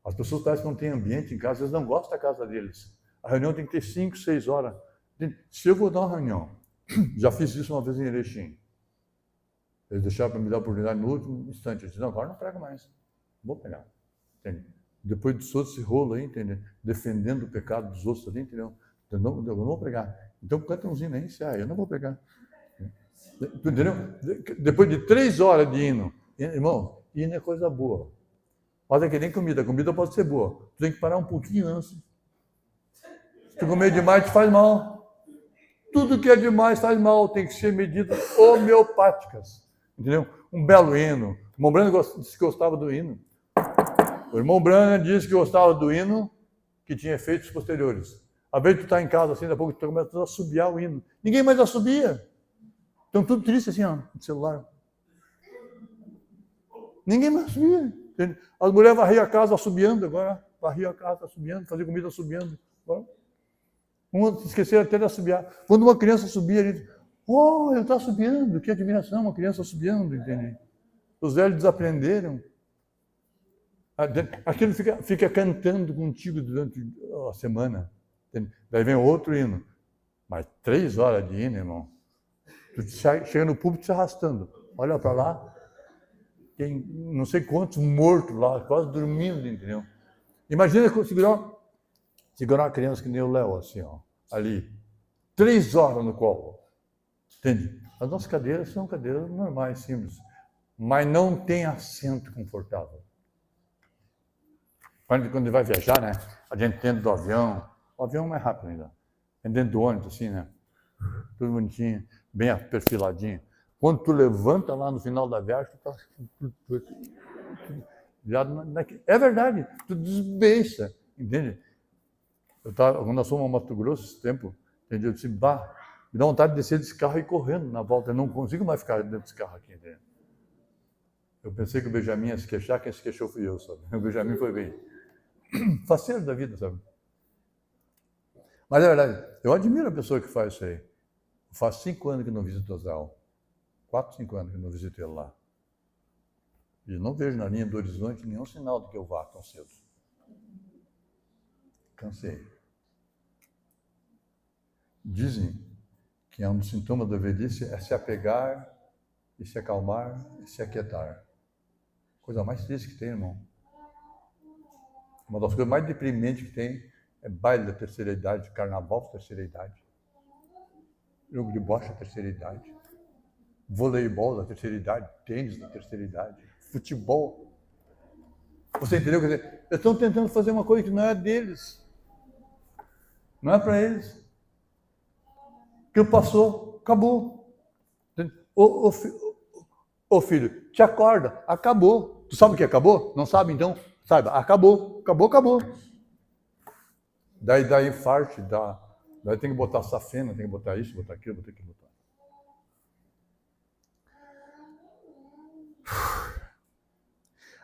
As pessoas parecem que não têm ambiente em casa, eles não gostam da casa deles. A reunião tem que ter 5, 6 horas. Se eu vou dar uma reunião, já fiz isso uma vez em Erechim, eles deixaram para me dar a oportunidade no último instante. Eu disse, não, agora não prego mais. Não vou pegar. Entende? Depois dos outros, esse rolo aí, entendeu? Defendendo o pecado dos outros ali, entendeu? Eu não vou pregar. Então, canta umzinho aí, eu não vou pregar. Entendeu? Depois de 3 horas de hino, irmão, hino é coisa boa. Mas é que nem comida. A comida pode ser boa. Tu tem que parar um pouquinho antes. Se tu comer demais, te faz mal. Tudo que é demais faz mal. Tem que ser medidas homeopáticas. Entendeu? Um belo hino. O irmão Brana disse que gostava do hino. O irmão Brana disse que gostava do hino que tinha efeitos posteriores. Às vezes tu está em casa assim, daqui a pouco tu começa a assobiar o hino. Ninguém mais assobia. Estão tudo triste assim, ó, no celular. Ninguém mais assobia. As mulheres varriam a casa assobiando agora. Varriam a casa assobiando, faziam comida assobiando. Uma esqueceram até de assobiar. Quando uma criança assobia, a gente... Oh, ele está assobiando, que admiração, uma criança assobiando, entende? Os velhos desaprenderam. Aquilo fica cantando contigo durante a semana. Entende? Daí vem outro hino. Mas 3 horas de hino, irmão. Tu chega no púlpito se arrastando. Olha para lá, tem não sei quantos mortos lá, quase dormindo, entendeu? Imagina segurar uma criança que nem o Léo, assim, ó, ali. 3 horas no colo. Entende? As nossas cadeiras são cadeiras normais, simples, mas não tem assento confortável. Quando vai viajar, né? A gente dentro do avião, o avião é mais rápido ainda. É dentro do ônibus, assim, né? Tudo bonitinho, bem perfiladinho. Quando tu levanta lá no final da viagem, tu tá... É verdade, tu desbeiça, entende? Quando nós fomos a Mato Grosso esse tempo, entendi? Eu disse, me dá vontade de descer desse carro e ir correndo na volta. Eu não consigo mais ficar dentro desse carro aqui, entende? Eu pensei que o Benjamin ia se queixar, quem se queixou fui eu, sabe? O Benjamin foi bem. Faceiro da vida, sabe? Mas é verdade, eu admiro a pessoa que faz isso aí. Faz 5 anos que não visito o Zé. 4, 5 anos que não visito ele lá. E não vejo na linha do horizonte nenhum sinal de que eu vá tão cedo. Cansei. Dizem que um dos sintomas da velhice é se apegar e se acalmar e se aquietar. Coisa mais triste que tem, irmão. Uma das coisas mais deprimentes que tem é baile da terceira idade, carnaval da terceira idade, jogo de bocha da terceira idade, voleibol da terceira idade, tênis da terceira idade, futebol. Você entendeu? Quer dizer, eles estão tentando fazer uma coisa que não é deles. Não é para eles. Aquilo passou, acabou. Ô filho, te acorda, acabou. Tu sabe o que acabou? Não sabe então? Saiba, acabou. Daí dá infarto, daí tem que botar safena, tem que botar isso, botar aquilo, botar aquilo.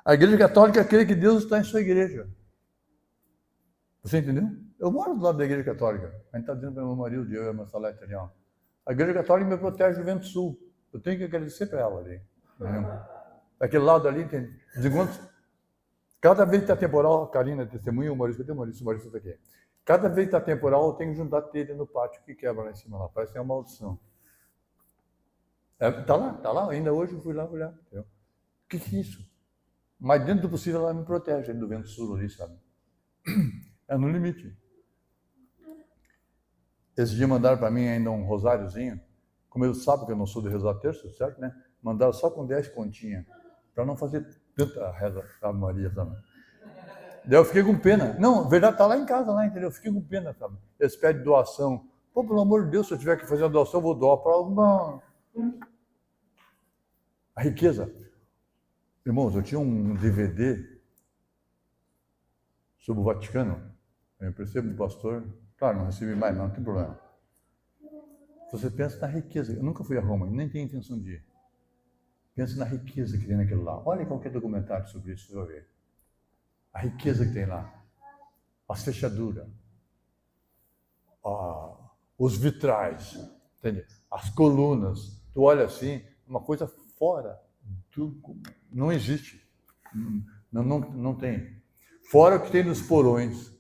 A Igreja Católica crê que Deus está em sua igreja. Você entendeu? Eu moro do lado da Igreja Católica. A gente está dizendo para meu marido, eu e a irmã Salete ali, ó. A Igreja Católica me protege do vento sul. Eu tenho que agradecer para ela ali. Entendeu? Daquele lado ali, tem. Cada vez que está temporal, a Karina testemunha, o Maurício está aqui. Cada vez que está temporal, eu tenho que juntar telha no pátio que quebra lá em cima, lá. Parece que é uma maldição. Tá lá, ainda hoje eu fui lá olhar. O que é isso? Mas dentro do possível ela me protege do vento sul ali, sabe? É no limite. Esse dia mandaram para mim ainda um rosáriozinho. Como eles sabem que eu não sou de rezar terço, certo, né? Mandaram só com 10 continhas, para não fazer tanta reza da Maria, sabe? Daí eu fiquei com pena. Não, verdade, tá lá em casa, lá, entendeu? Eu fiquei com pena, sabe? Eles pedem doação. Pô, pelo amor de Deus, se eu tiver que fazer uma doação, eu vou doar para alguma... A riqueza. Irmãos, eu tinha um DVD sobre o Vaticano. Eu percebo do pastor. Claro, não recebi mais, não tem problema. Você pensa na riqueza. Eu nunca fui a Roma, nem tenho intenção de ir. Pensa na riqueza que tem naquele lá. Olha qualquer documentário sobre isso, você vai ver. A riqueza que tem lá. As fechaduras. Os vitrais. Entende? As colunas. Tu olha assim, uma coisa fora. Não existe. Não tem. Fora o que tem nos porões,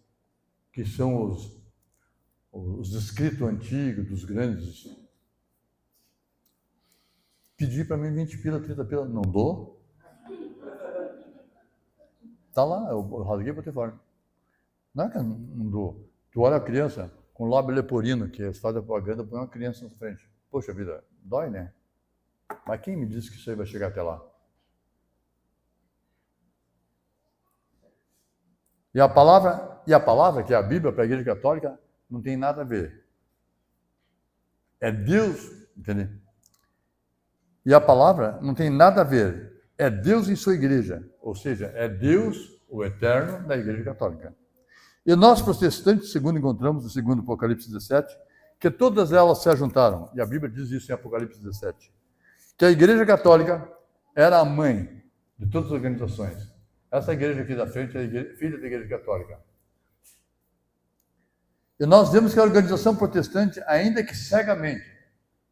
que são os escritos antigos dos grandes. Pedi para mim 20 pila, 30 pila, não dou. Tá lá, eu rasguei para ter fora. Não é que eu não dou. Tu olha a criança com lábio leporino, que eles fazem a propaganda, põe uma criança na frente. Poxa vida, dói, né? Mas quem me disse que isso aí vai chegar até lá? E a palavra, que é a Bíblia para a Igreja Católica, não tem nada a ver. É Deus, entendeu? E a palavra não tem nada a ver. É Deus em sua igreja. Ou seja, é Deus, o eterno, da Igreja Católica. E nós, protestantes, segundo encontramos, no segundo Apocalipse 17, que todas elas se ajuntaram. E a Bíblia diz isso em Apocalipse 17. Que a Igreja Católica era a mãe de todas as organizações. Essa igreja aqui da frente é a filha da Igreja Católica. E nós vemos que a organização protestante, ainda que cegamente,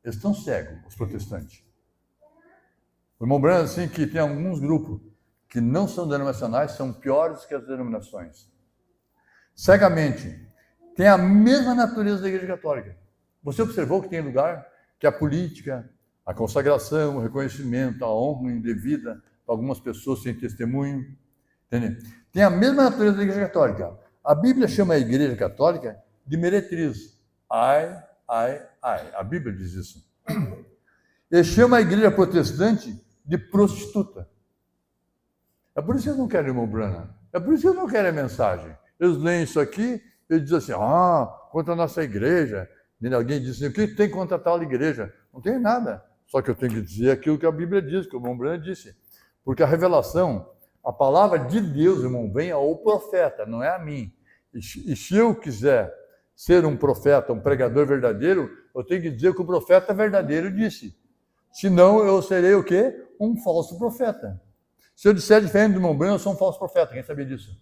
eles estão cegos, os protestantes. O irmão Branham, assim, que tem alguns grupos que não são denominacionais, são piores que as denominações. Cegamente, tem a mesma natureza da Igreja Católica. Você observou que tem lugar que a política, a consagração, o reconhecimento, a honra indevida para algumas pessoas sem testemunho, entendeu? Tem a mesma natureza da Igreja Católica. A Bíblia chama a Igreja Católica de meretriz. Ai. A Bíblia diz isso. E chama a Igreja Protestante de prostituta. É por isso que eles não querem o irmão Branham. É por isso que eles não querem a mensagem. Eles leem isso aqui e dizem assim, contra a nossa igreja. E alguém diz assim, o que tem contra tal igreja? Não tem nada. Só que eu tenho que dizer aquilo que a Bíblia diz, que o irmão Branham disse. Porque a revelação, a palavra de Deus, irmão, vem ao profeta, não é a mim. E se eu quiser ser um profeta, um pregador verdadeiro, eu tenho que dizer o que o profeta verdadeiro disse. Senão eu serei o quê? Um falso profeta. Se eu disser diferente do irmão Branham, eu sou um falso profeta. Quem sabia disso?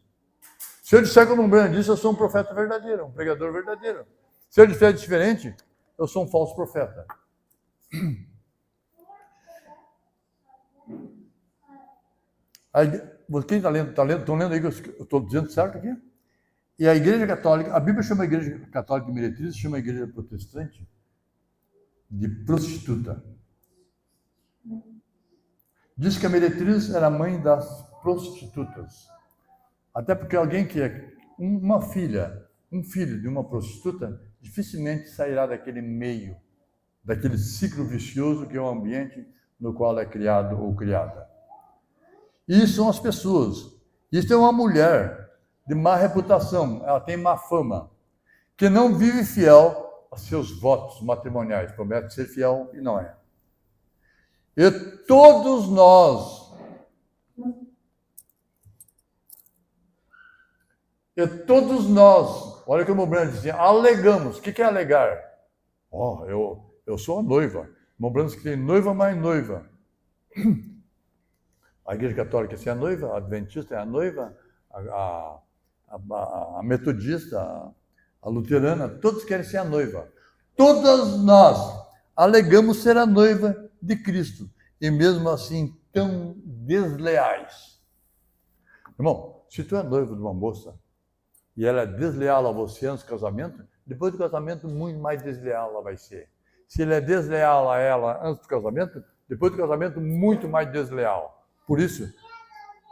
Se eu disser que o irmão Branham disse, eu sou um profeta verdadeiro, um pregador verdadeiro. Se eu disser diferente, eu sou um falso profeta. Quem está lendo? Estão lendo aí que eu estou dizendo certo aqui? E a Igreja Católica, a Bíblia chama a Igreja Católica de meretriz, chama a Igreja Protestante de prostituta. Diz que a meretriz era a mãe das prostitutas. Até porque alguém que é uma filha, um filho de uma prostituta, dificilmente sairá daquele meio, daquele ciclo vicioso que é o ambiente no qual é criado ou criada. E isso são as pessoas. Isso é uma mulher de má reputação, ela tem má fama, que não vive fiel a seus votos matrimoniais, promete ser fiel e não é. E todos nós, olha o que o irmão Branham dizia, alegamos. O que é alegar? Eu sou a noiva. O irmão Branham diz que tem noiva mais noiva. A Igreja Católica é a noiva, a Adventista é a noiva, a Metodista, a Luterana, todos querem ser a noiva. Todas nós alegamos ser a noiva de Cristo, e mesmo assim tão desleais. Irmão, Se tu é noivo de uma moça e ela é desleal a você antes do casamento, depois do casamento muito mais desleal ela vai ser. Se ele é desleal a ela antes do casamento, depois do casamento muito mais desleal. Por isso,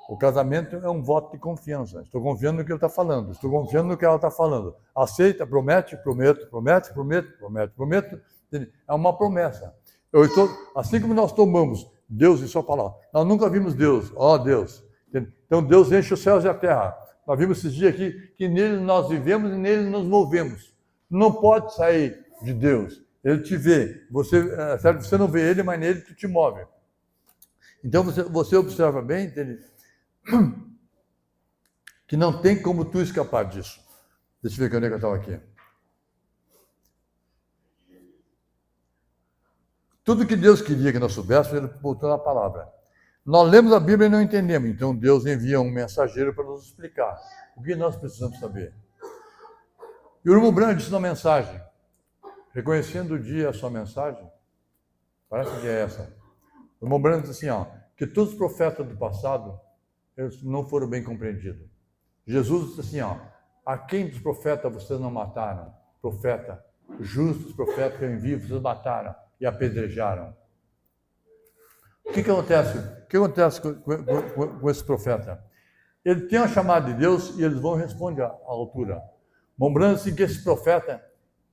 o casamento é um voto de confiança. Estou confiando no que ele está falando. Estou confiando no que ela está falando. Aceita, promete, prometo, promete, prometo, promete, prometo. É uma promessa. Assim como nós tomamos Deus em sua palavra. Nós nunca vimos Deus. Ó Deus. Então Deus enche os céus e a terra. Nós vimos esses dias aqui que nele nós vivemos e nele nos movemos. Não pode sair de Deus. Ele te vê. Você não vê ele, mas nele tu te move. Então você observa bem, entende? Que não tem como tu escapar disso. Deixa eu ver onde é que eu estava aqui. Tudo que Deus queria que nós soubéssemos, ele botou na palavra. Nós lemos a Bíblia e não entendemos, então Deus envia um mensageiro para nos explicar o que nós precisamos saber. E o irmão Branham disse na mensagem, reconhecendo o dia a sua mensagem, parece que é essa. O irmão Branham disse assim, que todos os profetas do passado, eles não foram bem compreendidos. Jesus disse assim, a quem dos profetas vocês não mataram? Profeta, justos profetas que eu envio, vocês mataram e apedrejaram. O que acontece? O que acontece com esse profeta? Ele tem uma chamada de Deus e eles vão responder à altura. Lembrando-se que esse profeta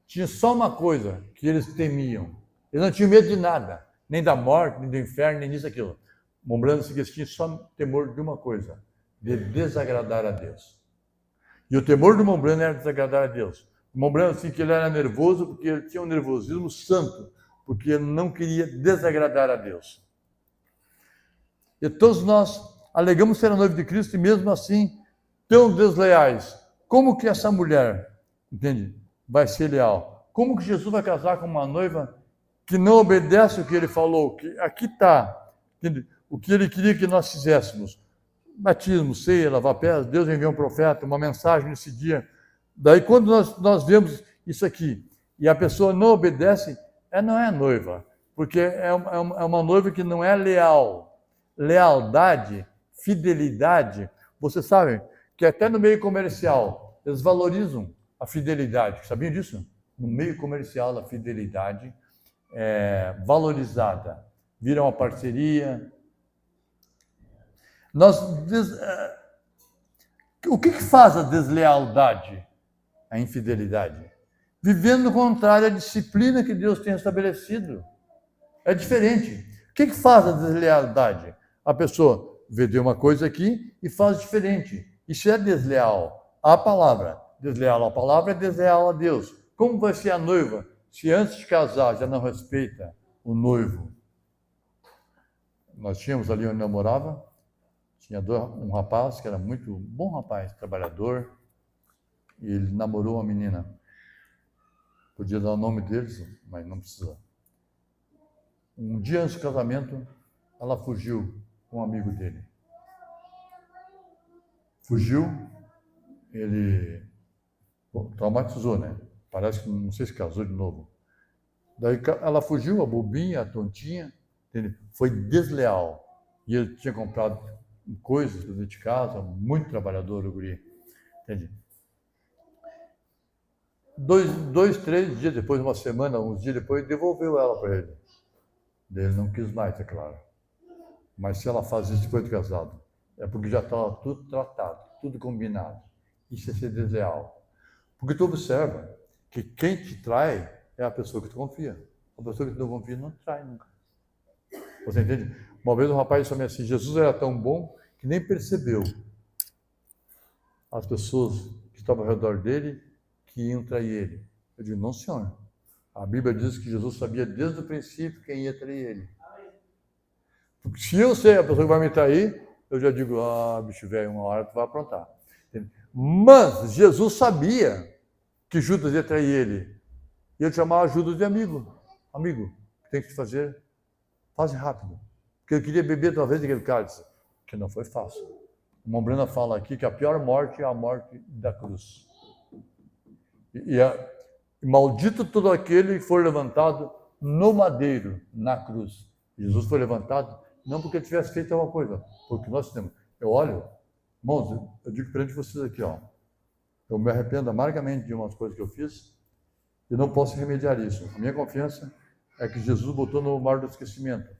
tinha só uma coisa que eles temiam. Eles não tinham medo de nada, nem da morte, nem do inferno, nem disso, aquilo. Lembrando-se que eles tinham só temor de uma coisa, de desagradar a Deus. E o temor do Mombrano era desagradar a Deus. O Mombrano, assim, que ele era nervoso porque ele tinha um nervosismo santo, porque ele não queria desagradar a Deus. E todos nós alegamos ser a noiva de Cristo e mesmo assim tão desleais. Como que essa mulher, entende, vai ser leal? Como que Jesus vai casar com uma noiva que não obedece o que ele falou? Que aqui está, o que ele queria que nós fizéssemos. Batismo, ceia, lavar pés, Deus enviou um profeta, uma mensagem nesse dia. Daí quando nós vemos isso aqui e a pessoa não obedece, não é noiva, porque é uma noiva que não é leal. Lealdade, fidelidade, você sabe que até no meio comercial eles valorizam a fidelidade, sabiam disso? No meio comercial a fidelidade é valorizada, vira uma parceria. O que faz a deslealdade? A infidelidade. Vivendo contrário à disciplina que Deus tem estabelecido. É diferente. O que faz a deslealdade? A pessoa vê de uma coisa aqui e faz diferente. Isso é desleal à palavra. Desleal à palavra é desleal a Deus. Como vai ser a noiva se antes de casar já não respeita o noivo? Nós tínhamos ali onde eu morava, tinha um rapaz que era muito bom rapaz, trabalhador, e ele namorou uma menina. Podia dar o nome deles, mas não precisa. Um dia antes do casamento, ela fugiu com um amigo dele. Fugiu, ele traumatizou, né? Parece que não sei se casou de novo. Daí ela fugiu, a bobinha, a tontinha, entende? Foi desleal. E ele tinha comprado coisas dentro de casa, muito trabalhador o guri, entende? 2, 3 dias depois, uma semana, uns dias depois, devolveu ela para ele. Ele não quis mais, é claro. Mas se ela faz isso depois de casado, é porque já estava tudo tratado, tudo combinado. Isso é ser desleal. Porque tu observa que quem te trai é a pessoa que tu confia. A pessoa que tu não confia não te trai nunca. Você entende? Uma vez um rapaz disse assim, Jesus era tão bom que nem percebeu as pessoas que estavam ao redor dele que iam trair ele. Eu digo, não, senhor. A Bíblia diz que Jesus sabia desde o princípio quem ia trair ele. Porque se eu sei a pessoa que vai me trair, eu já digo, bicho velho, uma hora tu vai aprontar. Mas Jesus sabia que Judas ia trair ele. E ele chamava Judas de amigo. Amigo, o que tem que fazer? Faz rápido. Porque ele queria beber talvez daquele cálice, que não foi fácil. O Mombrana fala aqui que a pior morte é a morte da cruz. E maldito todo aquele que for levantado no madeiro, na cruz. Jesus foi levantado não porque ele tivesse feito alguma coisa, porque nós temos. Eu olho Irmãos, eu digo perante vocês aqui, ó. Eu me arrependo amargamente de umas coisas que eu fiz e não posso remediar isso. A minha confiança é que Jesus botou no mar do esquecimento.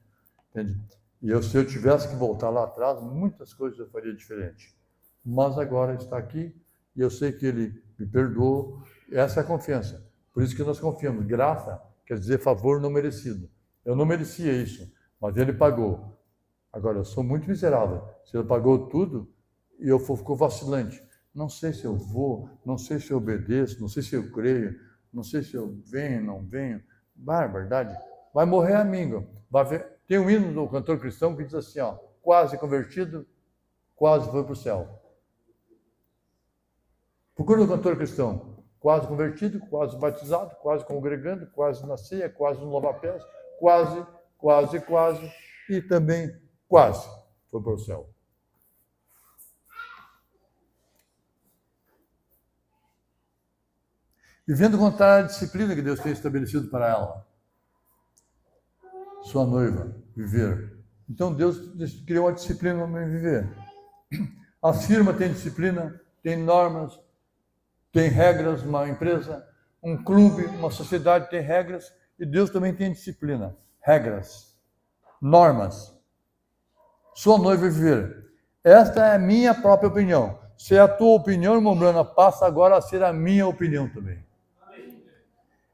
Entende? E se eu tivesse que voltar lá atrás, muitas coisas eu faria diferente. Mas agora está aqui e eu sei que Ele me perdoou. Essa é a confiança. Por isso que nós confiamos. Graça quer dizer favor não merecido. Eu não merecia isso, mas Ele pagou. Agora, eu sou muito miserável. Se Ele pagou tudo e eu fico vacilante, não sei se eu vou, não sei se eu obedeço, não sei se eu creio, não sei se eu venho, não venho. Barbaridade. Vai morrer amigo. Vai ver. Tem um hino do cantor cristão que diz assim, ó, quase convertido, quase foi para o céu. Procura o cantor cristão, quase convertido, quase batizado, quase congregando, quase na ceia, quase no lava-pés, quase, e também quase foi para o céu. Vivendo com a disciplina que Deus tem estabelecido para ela. Sua noiva, viver. Então Deus criou uma disciplina para viver. A firma tem disciplina, tem normas, tem regras, uma empresa, um clube, uma sociedade tem regras, e Deus também tem disciplina, regras, normas. Sua noiva viver. Esta é a minha própria opinião. Se é a tua opinião, irmão Brana, passa agora a ser a minha opinião também.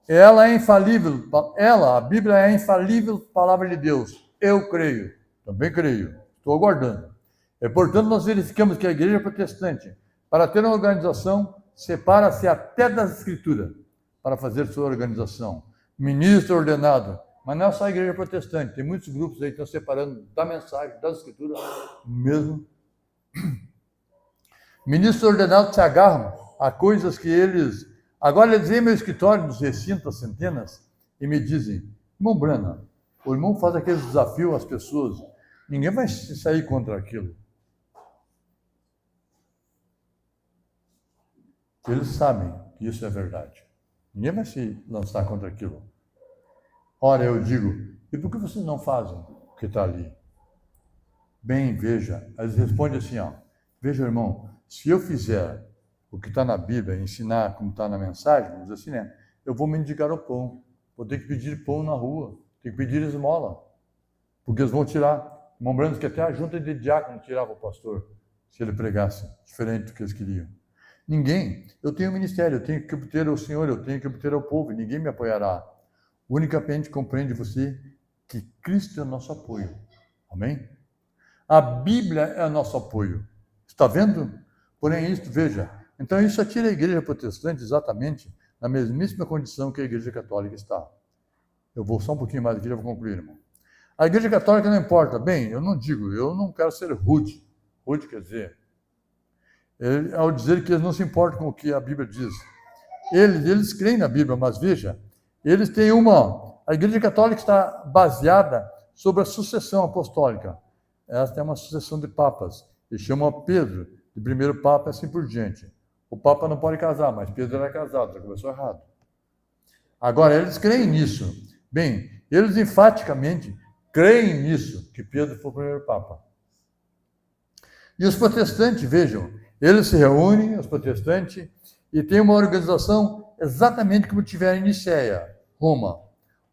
Ela é infalível, a Bíblia é a infalível palavra de Deus. Eu creio, também creio, estou aguardando. E, portanto, nós verificamos que a igreja protestante, para ter uma organização, separa-se até das escrituras para fazer sua organização. Ministro ordenado, mas não é só a igreja protestante, tem muitos grupos aí que estão separando da mensagem, das escrituras, mesmo. Ministros ordenados se agarram a coisas que eles... Agora eles vêm ao meu escritório dos recintos, centenas, e me dizem, irmão Brana, o irmão faz aqueles desafios às pessoas, ninguém vai sair contra aquilo. Eles sabem que isso é verdade. Ninguém vai se lançar contra aquilo. Ora, eu digo, e por que vocês não fazem o que está ali? Bem, veja, eles respondem assim, ó, veja, irmão, se eu fizer o que está na Bíblia, ensinar como está na mensagem, vamos dizer assim, né? Eu vou mendigar o pão, vou ter que pedir pão na rua, ter que pedir esmola, porque eles vão tirar. Lembrando que até a junta de diácono tirava o pastor, se ele pregasse, diferente do que eles queriam. Ninguém, eu tenho um ministério, eu tenho que obter ao Senhor, eu tenho que obter ao povo, ninguém me apoiará. Unicamente compreende você que Cristo é o nosso apoio. Amém? A Bíblia é o nosso apoio. Está vendo? Porém, isto, veja, então isso tira a igreja protestante exatamente na mesmíssima condição que a igreja católica está. Eu vou só um pouquinho mais aqui e já vou concluir, irmão. A igreja católica não importa. Bem, eu não quero ser rude. Rude quer dizer, ao dizer que eles não se importam com o que a Bíblia diz. Eles creem na Bíblia, mas veja, eles têm a igreja católica está baseada sobre a sucessão apostólica. Esta é uma sucessão de papas. E chama Pedro de primeiro papa e assim por diante. O papa não pode casar, mas Pedro era casado, já começou errado. Agora, eles creem nisso. Bem, eles enfaticamente creem nisso, que Pedro foi o primeiro papa. E os protestantes, vejam, eles se reúnem, os protestantes, e tem uma organização exatamente como tiveram em Nicéia, Roma,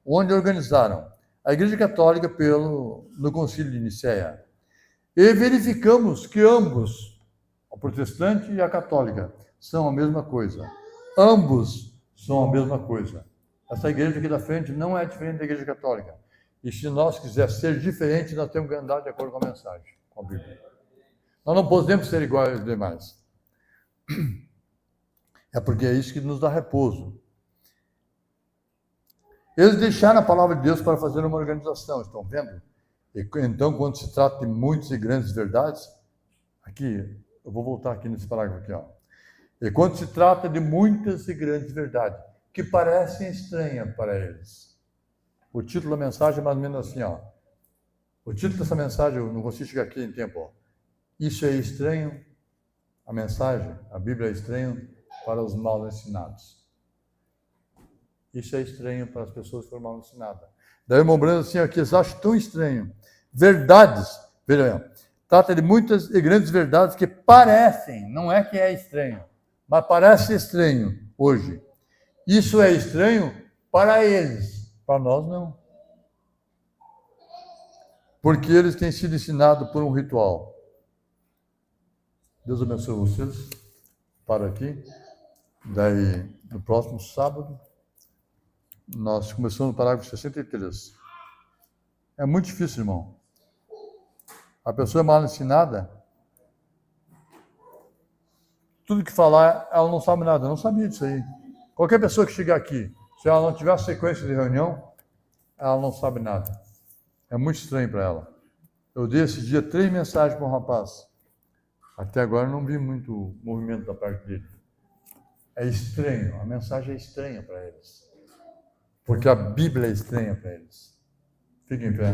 onde organizaram a Igreja Católica no Concílio de Nicéia. E verificamos que ambos, a protestante e a católica, são a mesma coisa. Ambos são a mesma coisa. Essa igreja aqui da frente não é diferente da igreja católica. E se nós quisermos ser diferentes, nós temos que andar de acordo com a mensagem, com a Bíblia. Nós não podemos ser iguais aos demais. É porque é isso que nos dá repouso. Eles deixaram a palavra de Deus para fazer uma organização, estão vendo? E, então, quando se trata de muitas e grandes verdades, aqui, eu vou voltar aqui nesse parágrafo aqui, ó. E quando se trata de muitas e grandes verdades, que parecem estranhas para eles. O título da mensagem é mais ou menos assim, ó. O título dessa mensagem, eu não consigo chegar aqui em tempo, ó. Isso é estranho, a mensagem, a Bíblia é estranho para os mal ensinados. Isso é estranho para as pessoas que foram mal ensinadas. Daí o irmão Brando assim, ó, que eles acham tão estranho. Verdades, veja, trata de muitas e grandes verdades que parecem, não é que é estranho, mas parece estranho hoje. Isso é estranho para eles, para nós não. Porque eles têm sido ensinados por um ritual. Deus abençoe vocês. Para aqui. Daí, no próximo sábado, nós começamos no parágrafo 63. É muito difícil, irmão. A pessoa é mal ensinada. Tudo que falar, ela não sabe nada. Eu não sabia disso aí. Qualquer pessoa que chegar aqui, se ela não tiver sequência de reunião, ela não sabe nada. É muito estranho para ela. Eu dei esse dia 3 mensagens para um rapaz. Até agora não vi muito movimento da parte dele. É estranho, a mensagem é estranha para eles. Porque a Bíblia é estranha para eles. Fiquem em pé.